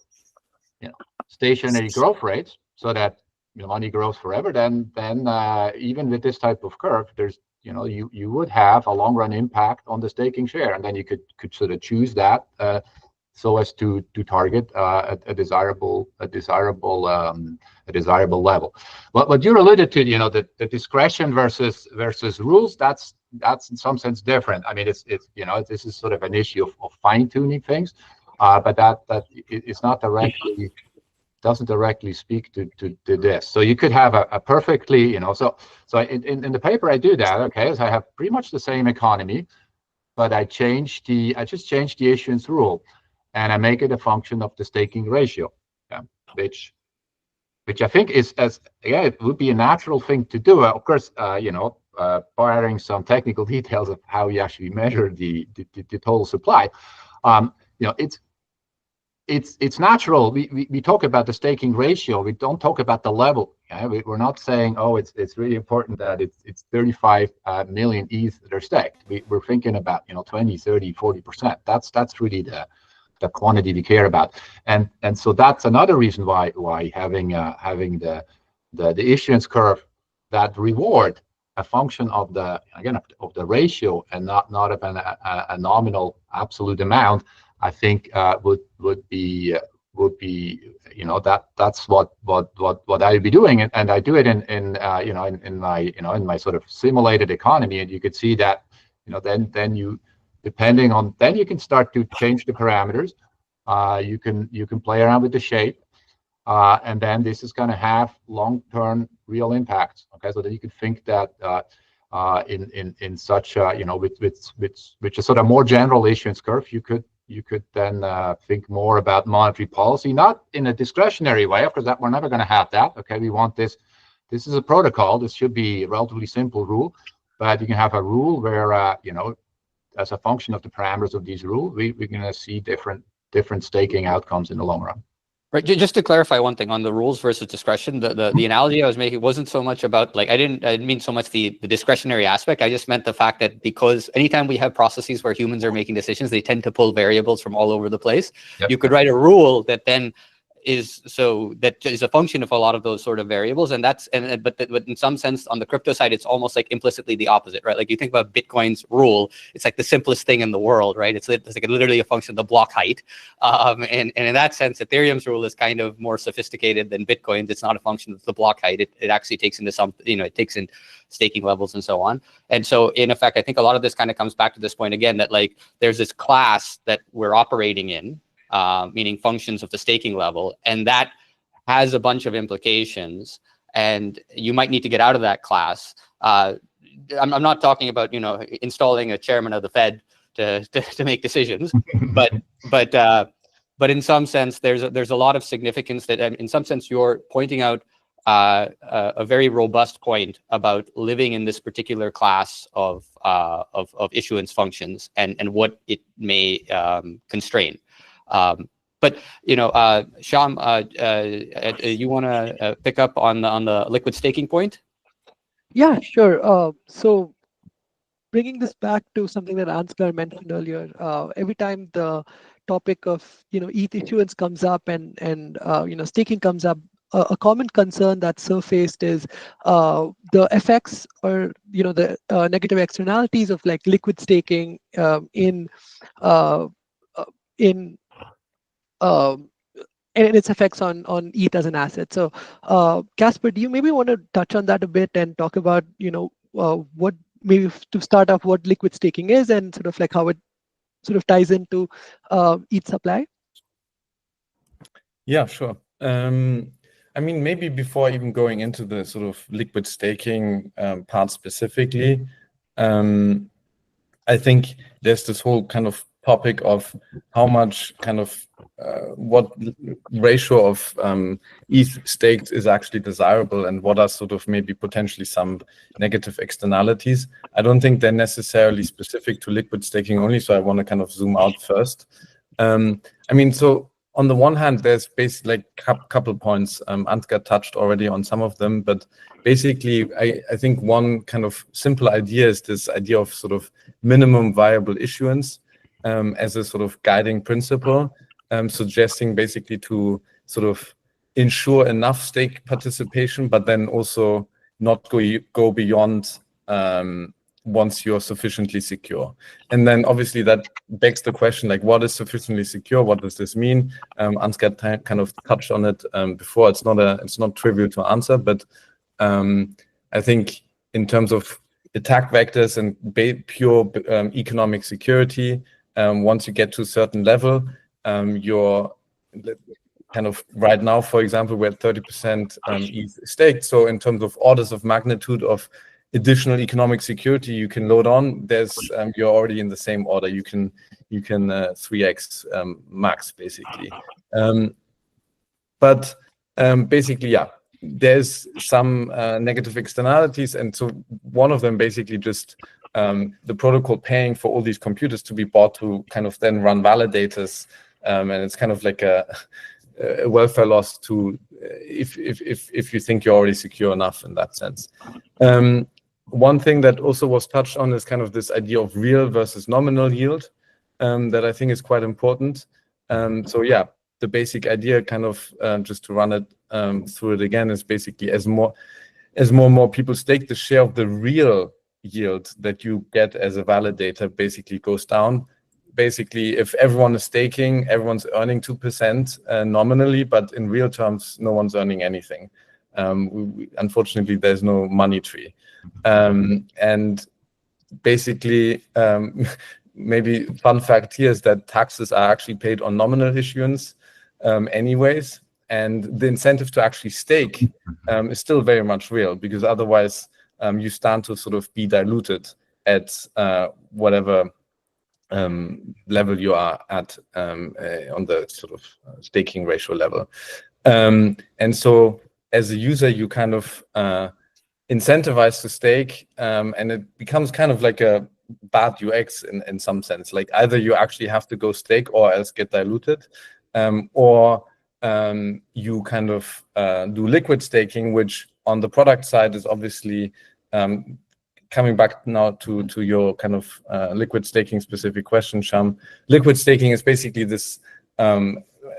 stationary growth rates so that money grows forever, then even with this type of curve, there's you would have a long run impact on the staking share, and then you could sort of choose that so as to target a desirable level. But what you alluded to, the discretion versus rules, that's in some sense different. I mean, it's this is sort of an issue of fine tuning things, but that it's not directly. Doesn't directly speak to this. So you could have a perfectly, so in the paper I do that, okay, is I have pretty much the same economy, but I just changed the issuance rule, and I make it a function of the staking ratio, which I think is it would be a natural thing to do. Of course, barring some technical details of how you actually measure the total supply, it's natural. We talk about the staking ratio. We don't talk about the level. We're not saying, oh, it's really important that it's 35 million ETH that are staked. We're thinking about 20, 30, 40%. That's really the quantity we care about. And so that's another reason why having the issuance curve that reward a function of the ratio and not of a nominal absolute amount, I think would be that's what I would be doing, and I do it in my sort of simulated economy, and you could see that then you can start to change the parameters. You can play around with the shape, and then this is going to have long-term real impacts. Okay, so that you could think that in such which is sort of more general issuance curve, you could then think more about monetary policy, not in a discretionary way. Of course, that we're never going to have that. Okay, we want this. This is a protocol. This should be a relatively simple rule, but you can have a rule where as a function of the parameters of these rules, we're going to see different staking outcomes in the long run. Right. Just to clarify one thing on the rules versus discretion, the analogy I was making wasn't so much about I didn't mean so much the discretionary aspect. I just meant the fact that because anytime we have processes where humans are making decisions, they tend to pull variables from all over the place. Yep. You could write a rule that then that is a function of a lot of those sort of variables, and but in some sense on the crypto side it's almost like implicitly the opposite, right? Like you think about Bitcoin's rule, it's like the simplest thing in the world, right? It's like literally a function of the block height, and in that sense Ethereum's rule is kind of more sophisticated than Bitcoin's. It's not a function of the block height. It actually takes into some, it takes in staking levels and so on. And so in effect I think a lot of this kind of comes back to this point again, that like there's this class that we're operating in, meaning functions of the staking level, and that has a bunch of implications, and you might need to get out of that class. I'm not talking about installing a chairman of the Fed to make decisions, but in some sense there's a lot of significance that, in some sense, you're pointing out a very robust point about living in this particular class of issuance functions and what it may constrain. But Shyam, you want to pick up on the liquid staking point? Yeah, sure. So bringing this back to something that Ansgar mentioned earlier, every time the topic of ETH issuance comes up and staking comes up, a common concern that's surfaced is the effects or the negative externalities of like liquid staking and its effects on ETH as an asset. So, Caspar, do you maybe want to touch on that a bit and talk about, what maybe to start off what liquid staking is and sort of like how it sort of ties into ETH supply? Yeah, sure. I mean, maybe before even going into the sort of liquid staking part specifically, I think there's this whole kind of topic of how much kind of what ratio of ETH staked is actually desirable and what are sort of maybe potentially some negative externalities. I don't think they're necessarily specific to liquid staking only, so I want to kind of zoom out first. I mean, so on the one hand, there's basically like a couple points. Ansgar touched already on some of them, but basically, I think one kind of simple idea is this idea of sort of minimum viable issuance as a sort of guiding principle, suggesting basically to sort of ensure enough stake participation, but then also not go beyond once you're sufficiently secure. And then obviously that begs the question, like, what is sufficiently secure? What does this mean? Ansgar kind of touched on it before. It's not trivial to answer, but I think in terms of attack vectors and pure economic security, once you get to a certain level, you're kind of right now, for example, we're at 30% ETH staked. So in terms of orders of magnitude of additional economic security you can load on, there's you're already in the same order. You can 3x max basically. But basically, yeah, there's some negative externalities, and so one of them basically just the protocol paying for all these computers to be bought to kind of then run validators, and it's kind of like a welfare loss to if you think you're already secure enough in that sense. One thing that also was touched on is kind of this idea of real versus nominal yield that I think is quite important. So yeah, the basic idea kind of just to run it through it again is basically as more and more people stake, the share of the real yield that you get as a validator basically goes down. Basically, if everyone is staking, everyone's earning 2% nominally, but in real terms, no one's earning anything. Unfortunately, there's no money tree. And basically, maybe fun fact here is that taxes are actually paid on nominal issuance anyways. And the incentive to actually stake is still very much real, because otherwise you stand to sort of be diluted at whatever level you are at on the sort of staking ratio level. And so as a user, you kind of incentivized to stake, and it becomes kind of like a bad UX in some sense. Like either you actually have to go stake or else get diluted, or you kind of do liquid staking, which on the product side is obviously coming back now to your kind of liquid staking specific question, Shyam. Liquid staking is basically this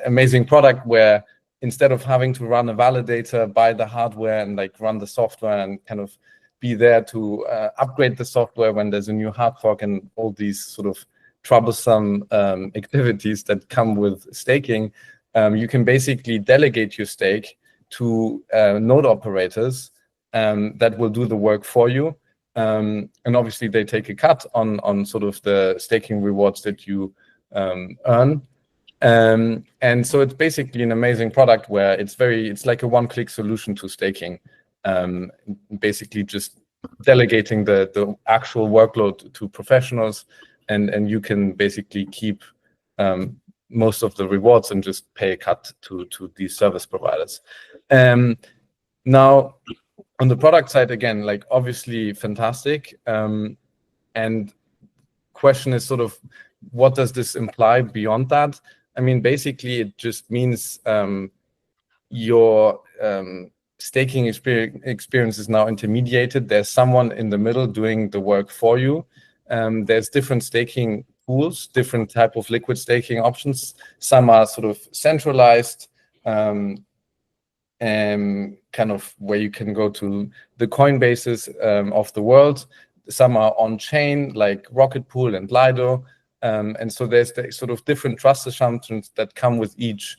amazing product where instead of having to run a validator, buy the hardware and like run the software and kind of be there to upgrade the software when there's a new hard fork and all these sort of troublesome activities that come with staking, you can basically delegate your stake to node operators that will do the work for you. And obviously they take a cut on sort of the staking rewards that you earn. And so it's basically an amazing product where it's like a one-click solution to staking, basically just delegating the actual workload to professionals, and you can basically keep most of the rewards and just pay a cut to these service providers. Now, on the product side, again, like obviously fantastic. And question is sort of, what does this imply beyond that? I mean, basically, it just means your staking experience is now intermediated. There's someone in the middle doing the work for you. There's different staking pools, different type of liquid staking options. Some are sort of centralized, kind of where you can go to the Coinbases of the world. Some are on-chain, like Rocket Pool and Lido. And so there's the sort of different trust assumptions that come with each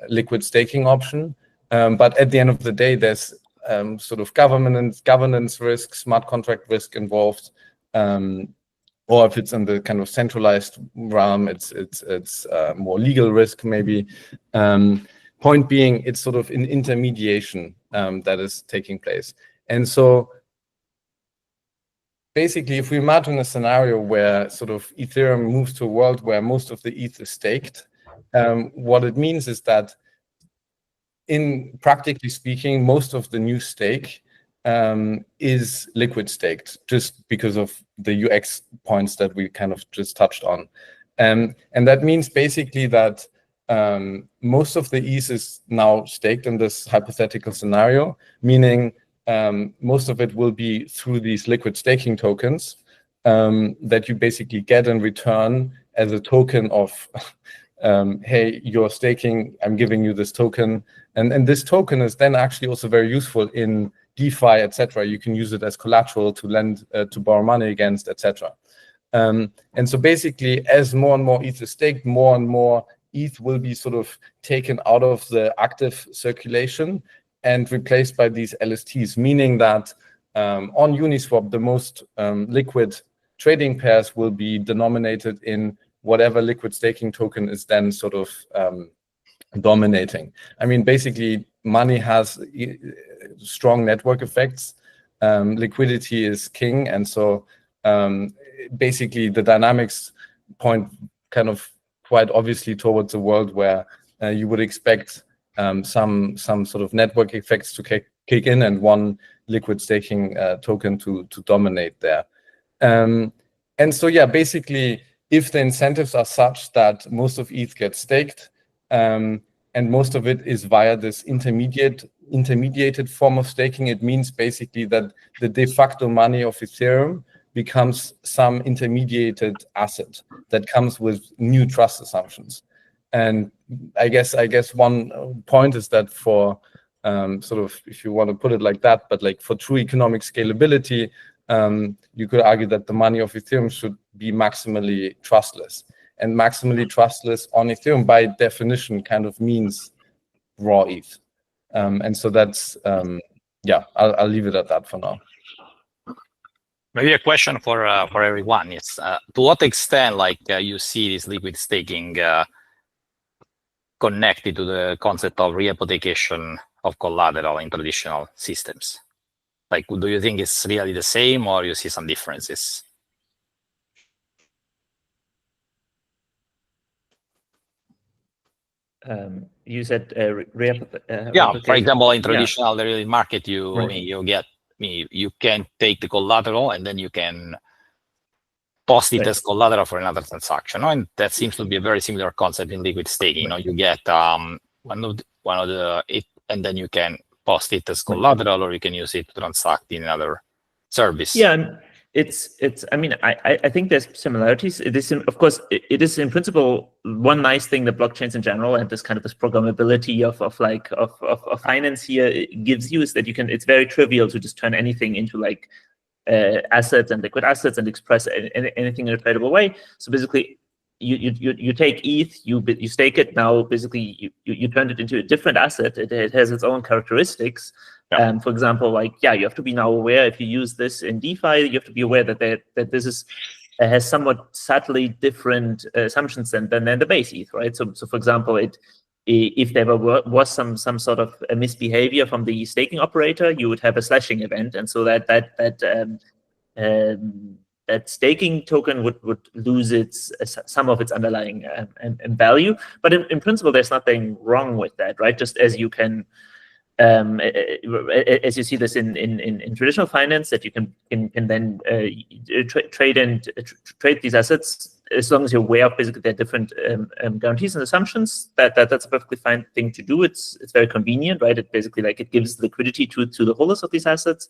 liquid staking option. But at the end of the day, there's sort of governance risk, smart contract risk involved. Or if it's in the kind of centralized realm, it's more legal risk maybe. Point being, it's sort of an intermediation that is taking place. And so basically, if we imagine a scenario where sort of Ethereum moves to a world where most of the ETH is staked, what it means is that in practically speaking, most of the new stake is liquid staked, just because of the UX points that we kind of just touched on. And that means basically that most of the ETH is now staked in this hypothetical scenario, meaning most of it will be through these liquid staking tokens that you basically get in return as a token of, hey, you're staking, I'm giving you this token. And this token is then actually also very useful in DeFi, etc. You can use it as collateral to lend, to borrow money against, etc. And so basically, as more and more ETH is staked, more and more ETH will be sort of taken out of the active circulation and replaced by these LSTs, meaning that on Uniswap, the most liquid trading pairs will be denominated in whatever liquid staking token is then sort of dominating. I mean, basically, money has strong network effects. Liquidity is king. And so basically, the dynamics point kind of quite obviously towards a world where you would expect some sort of network effects to kick in and one liquid staking token to dominate there. And so, yeah, basically, if the incentives are such that most of ETH gets staked and most of it is via this intermediated form of staking, it means basically that the de facto money of Ethereum becomes some intermediated asset that comes with new trust assumptions. And I guess one point is that for sort of, if you want to put it like that, but like for true economic scalability, you could argue that the money of Ethereum should be maximally trustless. And maximally trustless on Ethereum, by definition, kind of means raw ETH. And so that's, yeah, I'll leave it at that for now. Maybe a question for everyone is, to what extent, like, you see this liquid staking connected to the concept of rehypothecation of collateral in traditional systems? Like, do you think it's really the same, or you see some differences? You said yeah, for example, in traditional derivative market, you can take the collateral and then you can post it as collateral for another transaction. And that seems to be a very similar concept in liquid staking. You get one of the and then you can post it as collateral, or you can use it to transact in another service. Yeah, I mean, I think there's similarities. It is, of course, it is in principle one nice thing that blockchains in general and this kind of this programmability of finance here gives you is that you can. It's very trivial to just turn anything into like assets and liquid assets and express anything in a tradable way. So basically, you take ETH, you stake it. Now basically you turn it into a different asset. It has its own characteristics. Yeah. For example, like you have to be now aware if you use this in DeFi, you have to be aware that this is has somewhat subtly different assumptions than the base ETH, right? So for example, if there was some sort of a misbehavior from the staking operator, you would have a slashing event, and so that staking token would lose some of its underlying value. But in principle, there's nothing wrong with that, right? Just as you can. As you see this in traditional finance, that you can then trade these assets as long as you're aware of basically their different guarantees and assumptions. That's a perfectly fine thing to do. It's very convenient, right? It basically it gives liquidity to the holders of these assets.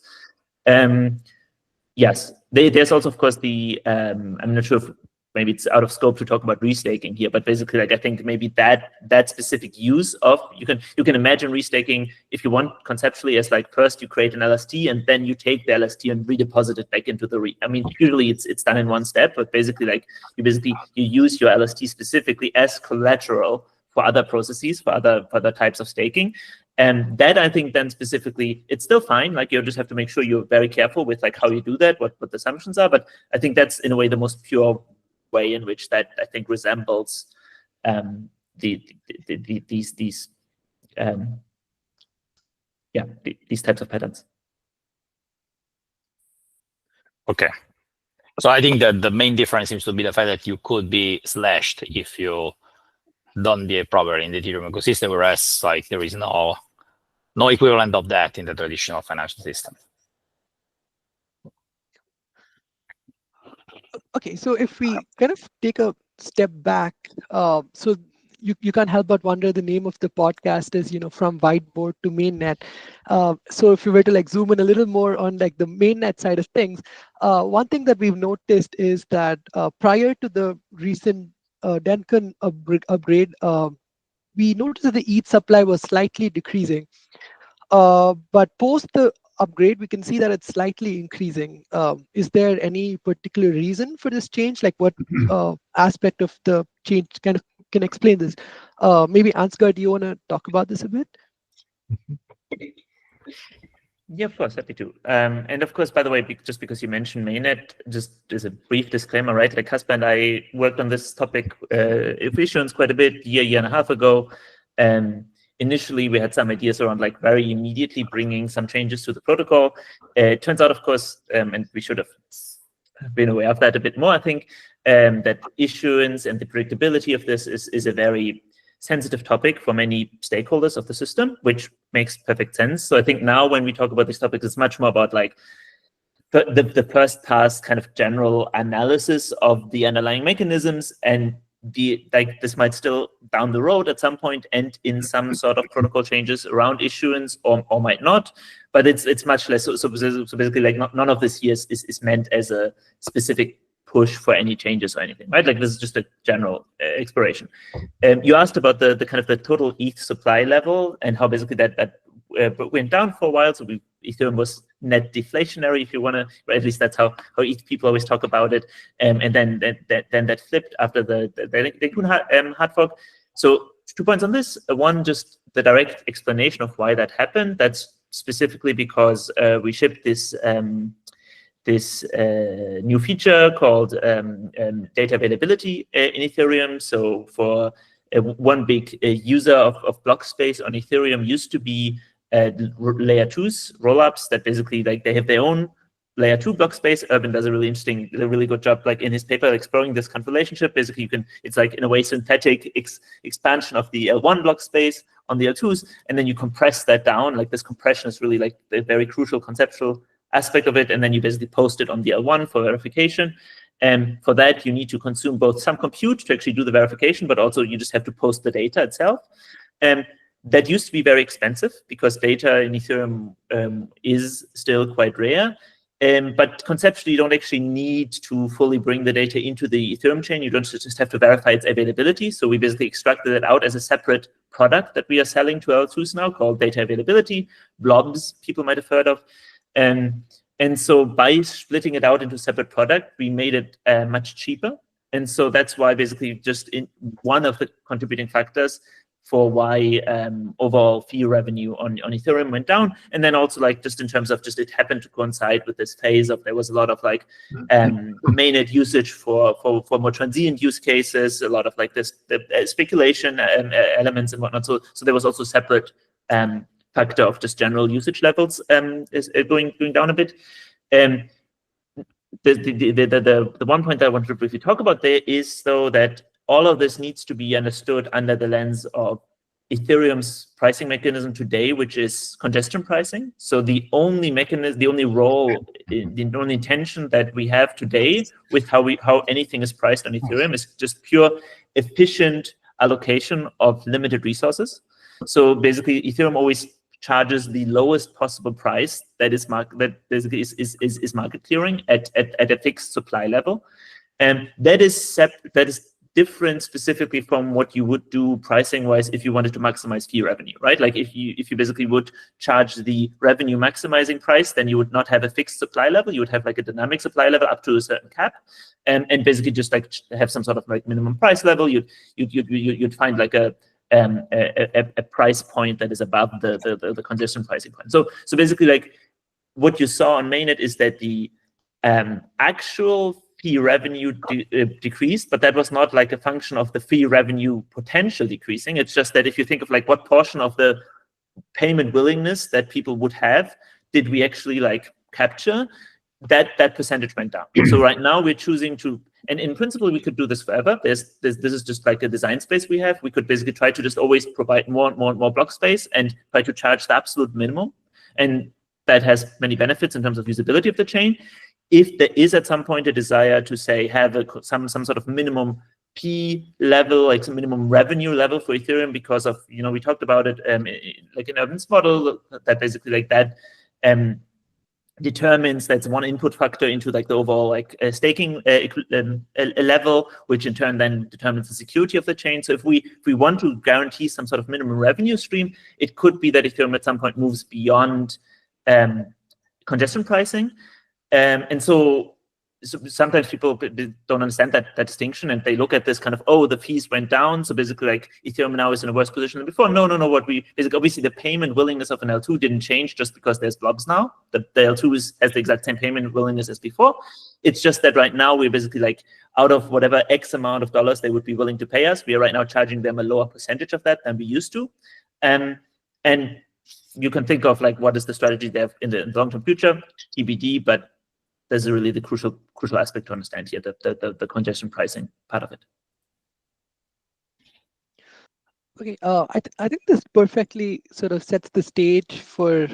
Yes, there's also of course the I'm not sure if maybe it's out of scope to talk about restaking here, but basically, I think maybe that specific use of you can imagine restaking if you want conceptually as first you create an LST and then you take the LST and redeposit it back into the I mean, usually it's done in one step, but basically you use your LST specifically as collateral for other processes, for other types of staking. And that I think then specifically, it's still fine. You just have to make sure you're very careful with how you do that, what the assumptions are. But I think that's in a way the most pure way in which that I think resembles these types of patterns. Okay, so I think that the main difference seems to be the fact that you could be slashed if you don't behave properly in the Ethereum ecosystem, whereas there is no equivalent of that in the traditional financial system. Okay, so if we kind of take a step back, so you can't help but wonder the name of the podcast is, from Whiteboard to Mainnet. So if you were to zoom in a little more on the Mainnet side of things, one thing that we've noticed is that prior to the recent Denkan upgrade, we noticed that the ETH supply was slightly decreasing. But post the upgrade, we can see that it's slightly increasing. Is there any particular reason for this change? What aspect of the change kind of can explain this? Maybe Ansgar, do you want to talk about this a bit? Yeah, of course, happy to. And of course, by the way, just because you mentioned Mainnet, just as a brief disclaimer, right? Caspar and I worked on this topic of issuance quite a bit, year and a half ago. Initially, we had some ideas around very immediately bringing some changes to the protocol. It turns out, of course, and we should have been aware of that a bit more, I think, that issuance and the predictability of this is a very sensitive topic for many stakeholders of the system, which makes perfect sense. So I think now when we talk about these topics, it's much more about the first pass kind of general analysis of the underlying mechanisms, and this might still down the road at some point end in some sort of protocol changes around issuance or might not, but it's much less. So basically none of this here is meant as a specific push for any changes or anything, right? This is just a general exploration. You asked about the kind of the total ETH supply level and how basically that went down for a while. So Ethereum was net deflationary, if you want to, or at least that's how ETH people always talk about it. And then that flipped after the hard fork. So 2 points on this. One, just the direct explanation of why that happened. That's specifically because we shipped this new feature called data availability in Ethereum. So for one big user of block space on Ethereum used to be layer 2s, rollups that basically they have their own layer 2 block space. Urban does a really good job in his paper exploring this kind of relationship. Basically it's in a way synthetic expansion of the L1 block space on the L2s, and then you compress that down. This compression is really the very crucial conceptual aspect of it, and then you basically post it on the L1 for verification. And for that, you need to consume both some compute to actually do the verification, but also you just have to post the data itself. That used to be very expensive because data in Ethereum is still quite rare. But conceptually, you don't actually need to fully bring the data into the Ethereum chain. You don't just have to verify its availability. So we basically extracted it out as a separate product that we are selling to L2s now called data availability. Blobs, people might have heard of. And so by splitting it out into a separate product, we made it much cheaper. And so that's why basically just one of the contributing factors for why overall fee revenue on Ethereum went down. And then also like just in terms of just it happened to coincide with this phase of there was a lot of like mainnet usage for more transient use cases, a lot of like this speculation elements and whatnot. So there was also separate factor of just general usage levels is going down a bit. The one point that I wanted to briefly talk about there is though that all of this needs to be understood under the lens of Ethereum's pricing mechanism today, which is congestion pricing. So the only mechanism, the only role, the only intention that we have today with how anything is priced on Ethereum is just pure efficient allocation of limited resources. So basically, Ethereum always charges the lowest possible price that is basically is market clearing at a fixed supply level, and that is different specifically from what you would do pricing wise if you wanted to maximize fee revenue, right? Like if you basically would charge the revenue maximizing price, then you would not have a fixed supply level. You would have like a dynamic supply level up to a certain cap, and basically just like have some sort of like minimum price level. You'd find like a price point that is above the congestion pricing point. So basically like what you saw on Mainnet is that the actual fee revenue decreased, but that was not like a function of the fee revenue potential decreasing. It's just that if you think of like what portion of the payment willingness that people would have did we actually like capture, that percentage went down. So right now we're choosing to, and in principle we could do this forever. This is just like a design space we have. We could basically try to just always provide more block space and try to charge the absolute minimum, and that has many benefits in terms of usability of the chain. If there is at some point a desire to say have some sort of minimum P level, like some minimum revenue level for Ethereum, because of, you know, we talked about it like in Urban's model, that basically like that determines, that's one input factor into like the overall like staking level, which in turn then determines the security of the chain. So if we want to guarantee some sort of minimum revenue stream, it could be that Ethereum at some point moves beyond congestion pricing. And so sometimes people don't understand that distinction, and they look at this kind of, oh, the fees went down, so basically like Ethereum now is in a worse position than before. No. What we basically, obviously the payment willingness of an L2 didn't change just because there's blobs now. The L2 has the exact same payment willingness as before. It's just that right now we're basically like out of whatever X amount of dollars they would be willing to pay us, we are right now charging them a lower percentage of that than we used to. And you can think of like what is the strategy there in the long-term future, TBD, but there's really the crucial aspect to understand here, the congestion pricing part of it. Okay, I think this perfectly sort of sets the stage for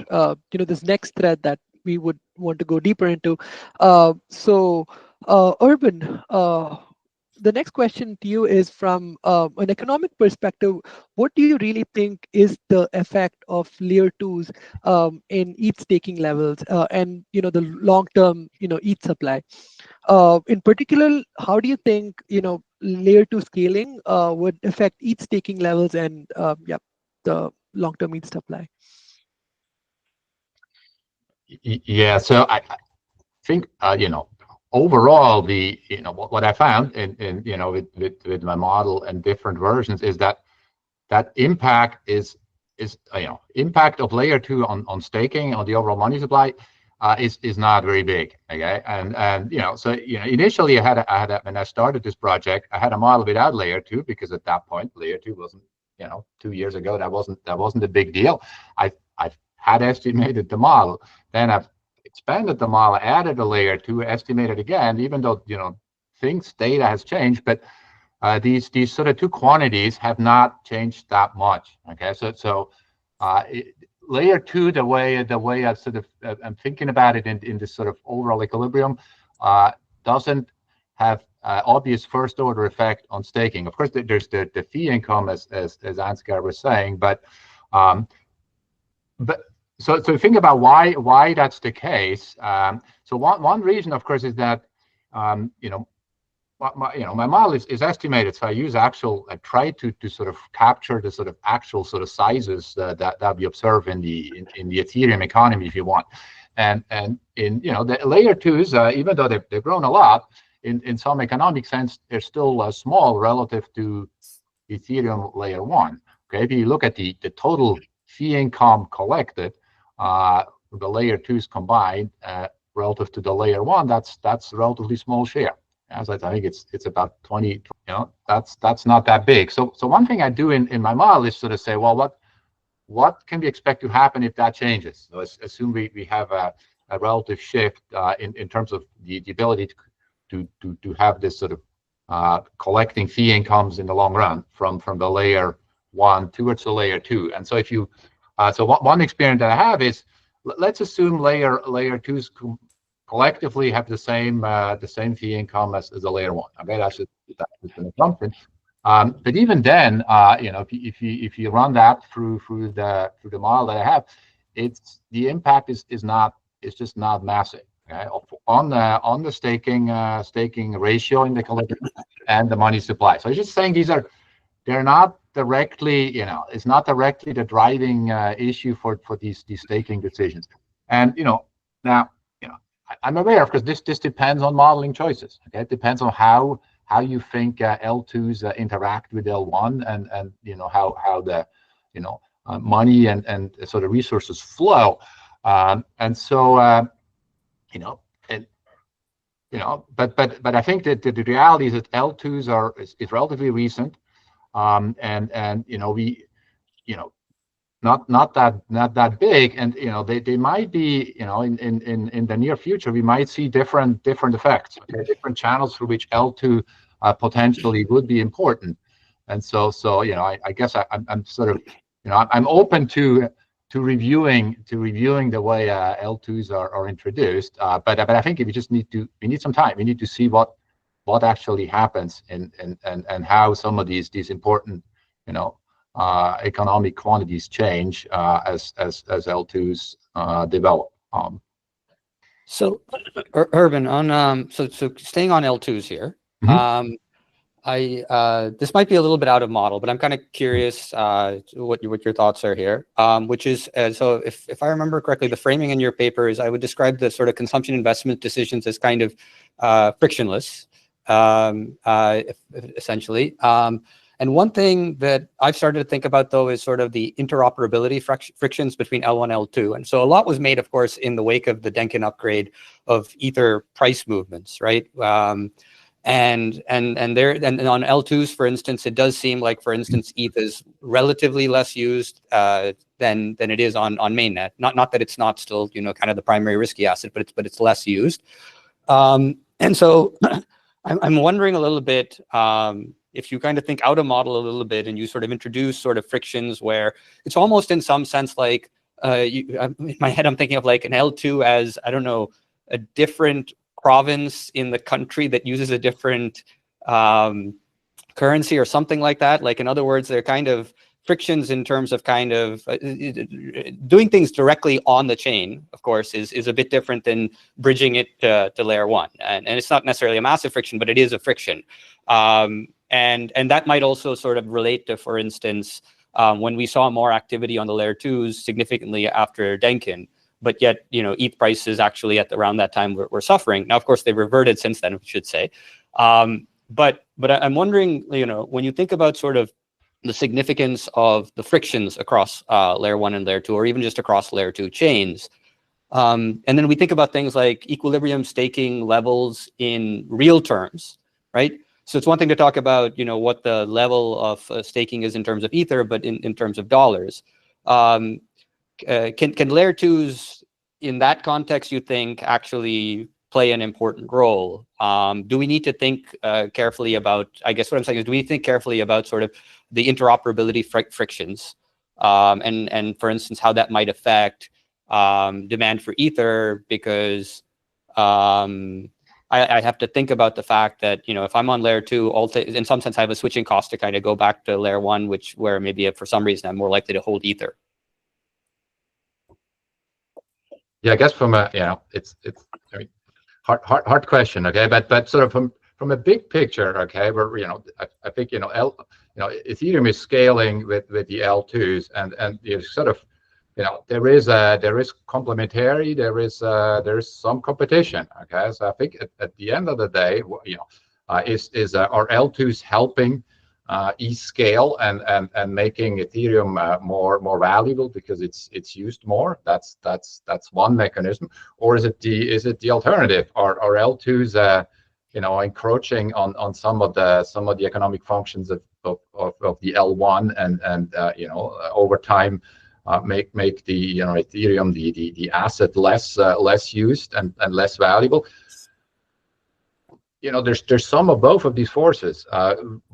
this next thread that we would want to go deeper into. So Urban, the next question to you is from an economic perspective. What do you really think is the effect of layer 2s in ETH staking levels and the long-term ETH supply? In particular, how do you think layer 2 scaling would affect ETH staking levels and the long-term ETH supply? Yeah, so I think overall, what I found in with my model and different versions is that impact is impact of layer 2 on staking on the overall money supply is not very big. Okay, and initially I had when I started this project, I had a model without layer 2 because at that point layer 2 wasn't 2 years ago that wasn't a big deal. I had estimated the model, then I've expanded the model, added a layer 2, estimated again, even though data has changed, but these sort of two quantities have not changed that much. Okay, so layer 2, the way I sort of I'm thinking about it in this sort of overall equilibrium, doesn't have obvious first order effect on staking. Of course, there's the fee income as Ansgar was saying, but so think about why that's the case. So one reason, of course, is that my model is estimated. So I use I try to sort of capture the sort of actual sort of sizes that we observe in the Ethereum economy, if you want. And in the layer 2s, even though they've grown a lot, in some economic sense, they're still small relative to Ethereum layer 1. Okay, if you look at the total fee income collected, the layer 2s combined relative to the layer 1, that's a relatively small share. As I think it's about 20. That's not that big. So one thing I do in my model is sort of say, well, what can we expect to happen if that changes? So assume we have a relative shift in terms of the ability to have this sort of collecting fee incomes in the long run from the layer 1 towards the layer 2. And so if you so one experience that I have is, let's assume layer 2s collectively have the same fee income as the layer 1. Okay, that's just an assumption. But even then, if you run that through the model that I have, the impact is just not massive. Okay? On the staking ratio in the collective and the money supply. So I'm just saying they're not directly, it's not directly the driving issue for these staking decisions. And now I'm aware, of course, this depends on modeling choices. Okay, it depends on how you think L2s interact with L1, and how the money and sort of resources flow, and so but I think that the reality is that L2s is relatively recent, and not that big, and they might be in the near future we might see different effects, okay? Different channels through which L2 potentially would be important. And so I guess I'm sort of I'm open to reviewing the way L2s are introduced, but I think we need some time. We need to see what actually happens and how some of these important economic quantities change as L2s develop. So, Urban, on so staying on L2s here, this might be a little bit out of model, but I'm kind of curious what your thoughts are here. Which is so if I remember correctly, the framing in your paper is I would describe the sort of consumption investment decisions as kind of frictionless, essentially. And one thing that I've started to think about, though, is sort of the interoperability frictions between L1 and L2. And so a lot was made, of course, in the wake of the Denkin upgrade of Ether price movements, right? And on L2s, for instance, it does seem like, for instance, ETH is relatively less used than it is on Mainnet. Not that it's not still kind of the primary risky asset, but it's less used. And so I'm wondering a little bit. If you kind of think out of model a little bit and you sort of introduce sort of frictions where it's almost in some sense like, in my head, I'm thinking of like an L2 as, I don't know, a different province in the country that uses a different currency or something like that. Like, in other words, they're kind of frictions in terms of kind of doing things directly on the chain, of course, is a bit different than bridging it to layer 1. And it's not necessarily a massive friction, but it is a friction. And that might also sort of relate to, for instance, when we saw more activity on the layer 2s significantly after Denkin, but yet, ETH prices actually at around that time were suffering. Now, of course, they've reverted since then, we should say. But I'm wondering, when you think about sort of the significance of the frictions across layer 1 and layer 2, or even just across layer 2 chains, and then we think about things like equilibrium staking levels in real terms, right? So it's one thing to talk about, what the level of staking is in terms of Ether, but in terms of dollars. Can layer 2s in that context, you think, actually play an important role? Do we need to think carefully about, I guess what I'm saying is, do we think carefully about sort of the interoperability frictions, and for instance, how that might affect demand for Ether? Because I have to think about the fact that, if I'm on layer 2, in some sense, I have a switching cost to kind of go back to layer 1, where maybe for some reason I'm more likely to hold Ether. Yeah, I guess from a, it's I mean, hard question, okay, but sort of from a big picture, okay, where I think Ethereum is scaling with the L2s, and sort of there is complementary, there is some competition, okay. So I think at the end of the day, is our L2s helping scale and making Ethereum more valuable because it's used more? That's one mechanism. Or is it the alternative? Are L2s encroaching on some of the economic functions of the L1 and over time make the Ethereum the asset less used and less valuable? There's some of both of these forces.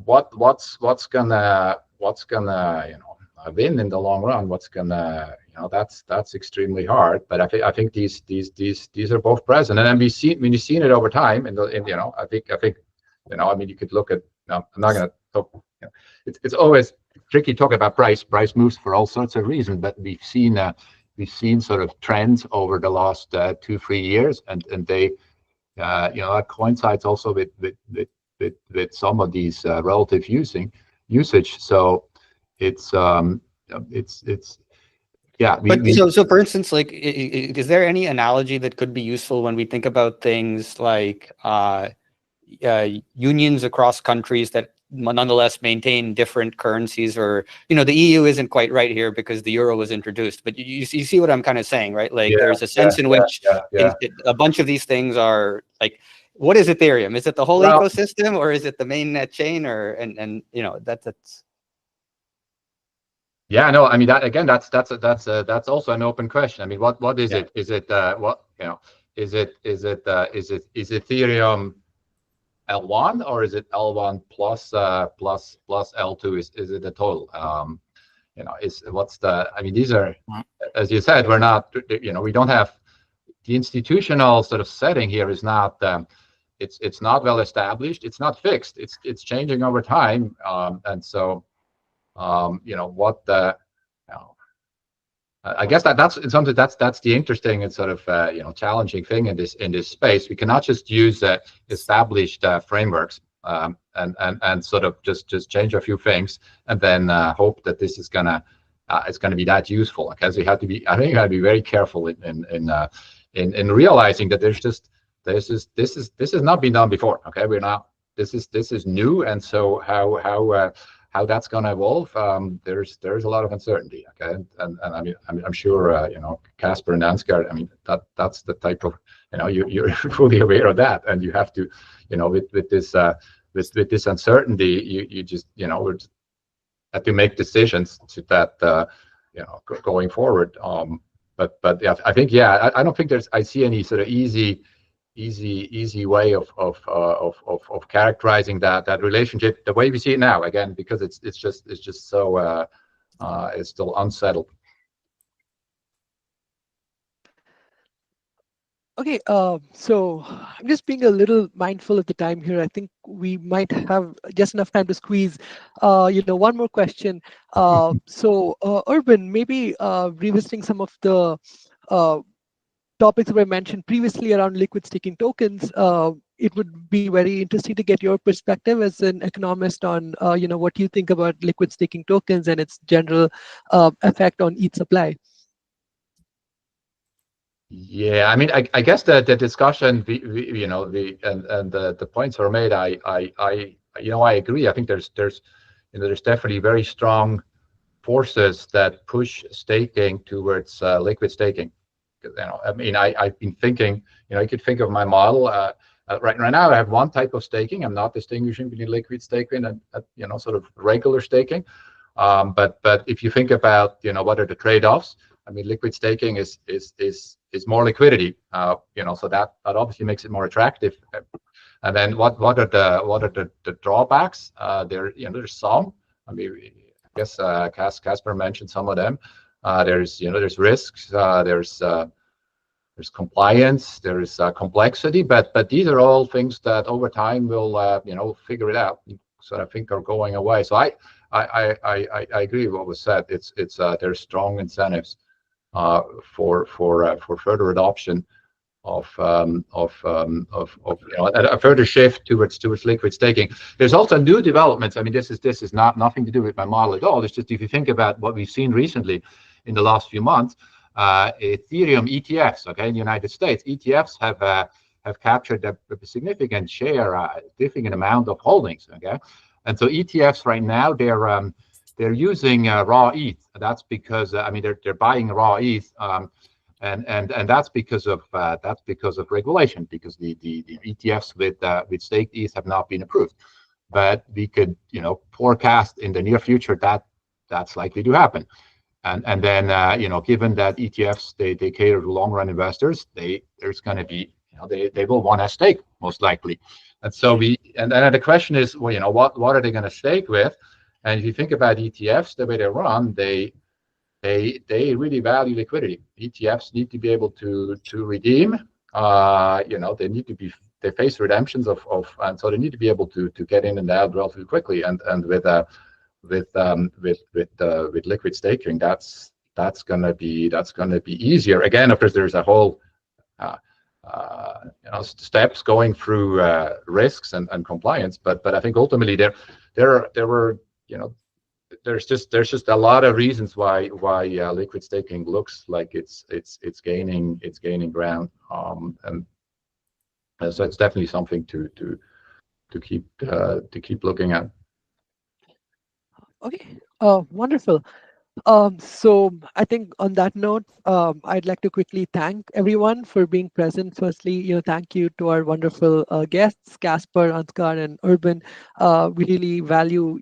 What's gonna win in the long run? What's gonna that's extremely hard. But I think these are both present, and we've seen it over time. I think I mean, you could look at. I'm not gonna talk. It's always tricky to talk about price. Price moves for all sorts of reasons, but we've seen sort of trends over the last 2-3 years, and they. That coincides also with some of these relative usage. So it's yeah. So for instance, like, is there any analogy that could be useful when we think about things like unions across countries that nonetheless maintain different currencies, or the EU isn't quite right here because the euro was introduced, but you see what I'm kind of saying, right? Like, there's a sense in which a bunch of these things are like, what is Ethereum? Is it the whole ecosystem, or is it the mainnet chain, or and that's yeah, no, I mean, that again, that's also an open question. I mean, what is it? Is it what is Ethereum L1, or is it L1 plus L2? Is it the total? I mean, these are, as you said, we're not, we don't have the institutional sort of setting here is not, it's not well established. It's not fixed. It's changing over time. And so, I guess that's something that's the interesting and sort of challenging thing in this space. We cannot just use established frameworks and sort of just change a few things and then hope that this is gonna it's gonna be that useful. Because we have to be, I think, you have to be very careful in realizing that this has not been done before. Okay, this is new, and so how that's going to evolve, there's a lot of uncertainty. Okay, and I mean, I'm sure Caspar and Ansgar, I mean, that's the type of you're fully aware of that, and you have to with this uncertainty, you just have to make decisions to that going forward. But yeah, I think I don't think I see any sort of easy way of characterizing that relationship the way we see it now, again, because it's just so it's still unsettled. Okay, so I'm just being a little mindful of the time here. I think we might have just enough time to squeeze one more question. So Urban, maybe revisiting some of the topics that were mentioned previously around liquid staking tokens, it would be very interesting to get your perspective as an economist on what you think about liquid staking tokens and its general effect on ETH supply. Yeah, I mean, I guess the discussion, the points are made. I agree. I think there's definitely very strong forces that push staking towards liquid staking. I mean, I've been thinking, you could think of my model. Right now, I have one type of staking. I'm not distinguishing between liquid staking and sort of regular staking. But if you think about what are the trade-offs, I mean, liquid staking is more liquidity. So that obviously makes it more attractive. And then what are the drawbacks? There's some. I mean, I guess Caspar mentioned some of them. There's risks. There's compliance. There's complexity. But these are all things that over time we'll figure it out. So I think are going away. So I agree with what was said. There's strong incentives for further adoption of a further shift towards liquid staking. There's also new developments. I mean, this is nothing to do with my model at all. It's just if you think about what we've seen recently in the last few months, Ethereum ETFs, okay, in the United States, ETFs have captured a significant share, significant amount of holdings, okay, and so ETFs right now they're using raw ETH. That's because I mean they're buying raw ETH. And that's because of regulation, because the ETFs with staked ETH have not been approved. But we could forecast in the near future that that's likely to happen. And then given that ETFs they cater to long run investors, there's going to be they will want to stake most likely. And so then the question is, well, what are they going to stake with? And if you think about ETFs, the way they run, they really value liquidity. ETFs need to be able to redeem. They face redemptions and so they need to be able to get in and out relatively quickly. And with liquid staking, that's gonna be easier. Again, of course, there's a whole steps going through risks and compliance. But I think ultimately there were there's just a lot of reasons why liquid staking looks like it's gaining ground, and so it's definitely something to keep looking at. Okay, wonderful. So I think on that note, I'd like to quickly thank everyone for being present. Firstly, thank you to our wonderful guests, Caspar, Ansgar, and Urban. We really value,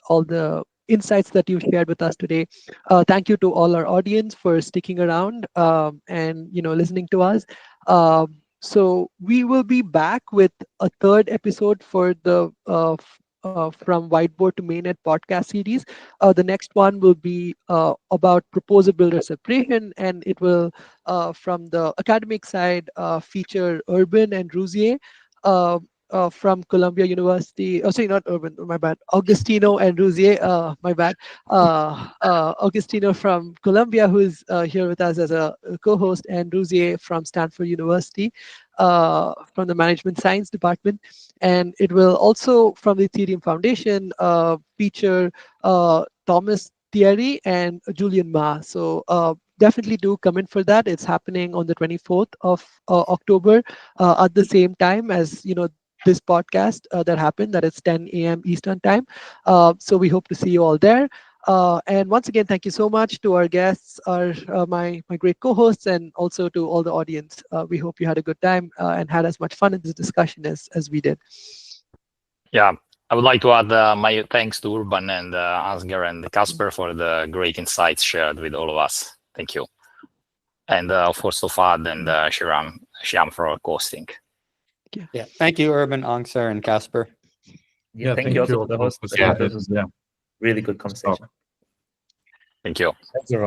all the insights that you've shared with us today. Thank you to all our audience for sticking around and listening to us. So we will be back with a third episode for the from Whiteboard to Mainnet podcast series. The next one will be about proposer builder separation, and it will from the academic side feature Urban and Rouzier from Columbia University. Oh, sorry, not Urban, my bad. Agostino and Rouzier, my bad. Agostino from Columbia, who is here with us as a co-host, and Rouzier from Stanford University from the Management Science Department. And it will also, from the Ethereum Foundation, feature Thomas Thierry and Julian Ma. So definitely do come in for that. It's happening on the 24th of October at the same time as this podcast that happened, that it's 10 a.m. Eastern time. So we hope to see you all there. And once again, thank you so much to our guests, my great co-hosts, and also to all the audience. We hope you had a good time and had as much fun in this discussion as we did. Yeah, I would like to add my thanks to Urban and Ansgar and Caspar for the great insights shared with all of us. Thank you. And of course, to Fahad and Shyam for hosting. Yeah, thank you, Urban, Ansgar, and Caspar. Yeah, thank you also for the host. Yeah, this was a really good conversation. Thank you. Thanks, everyone.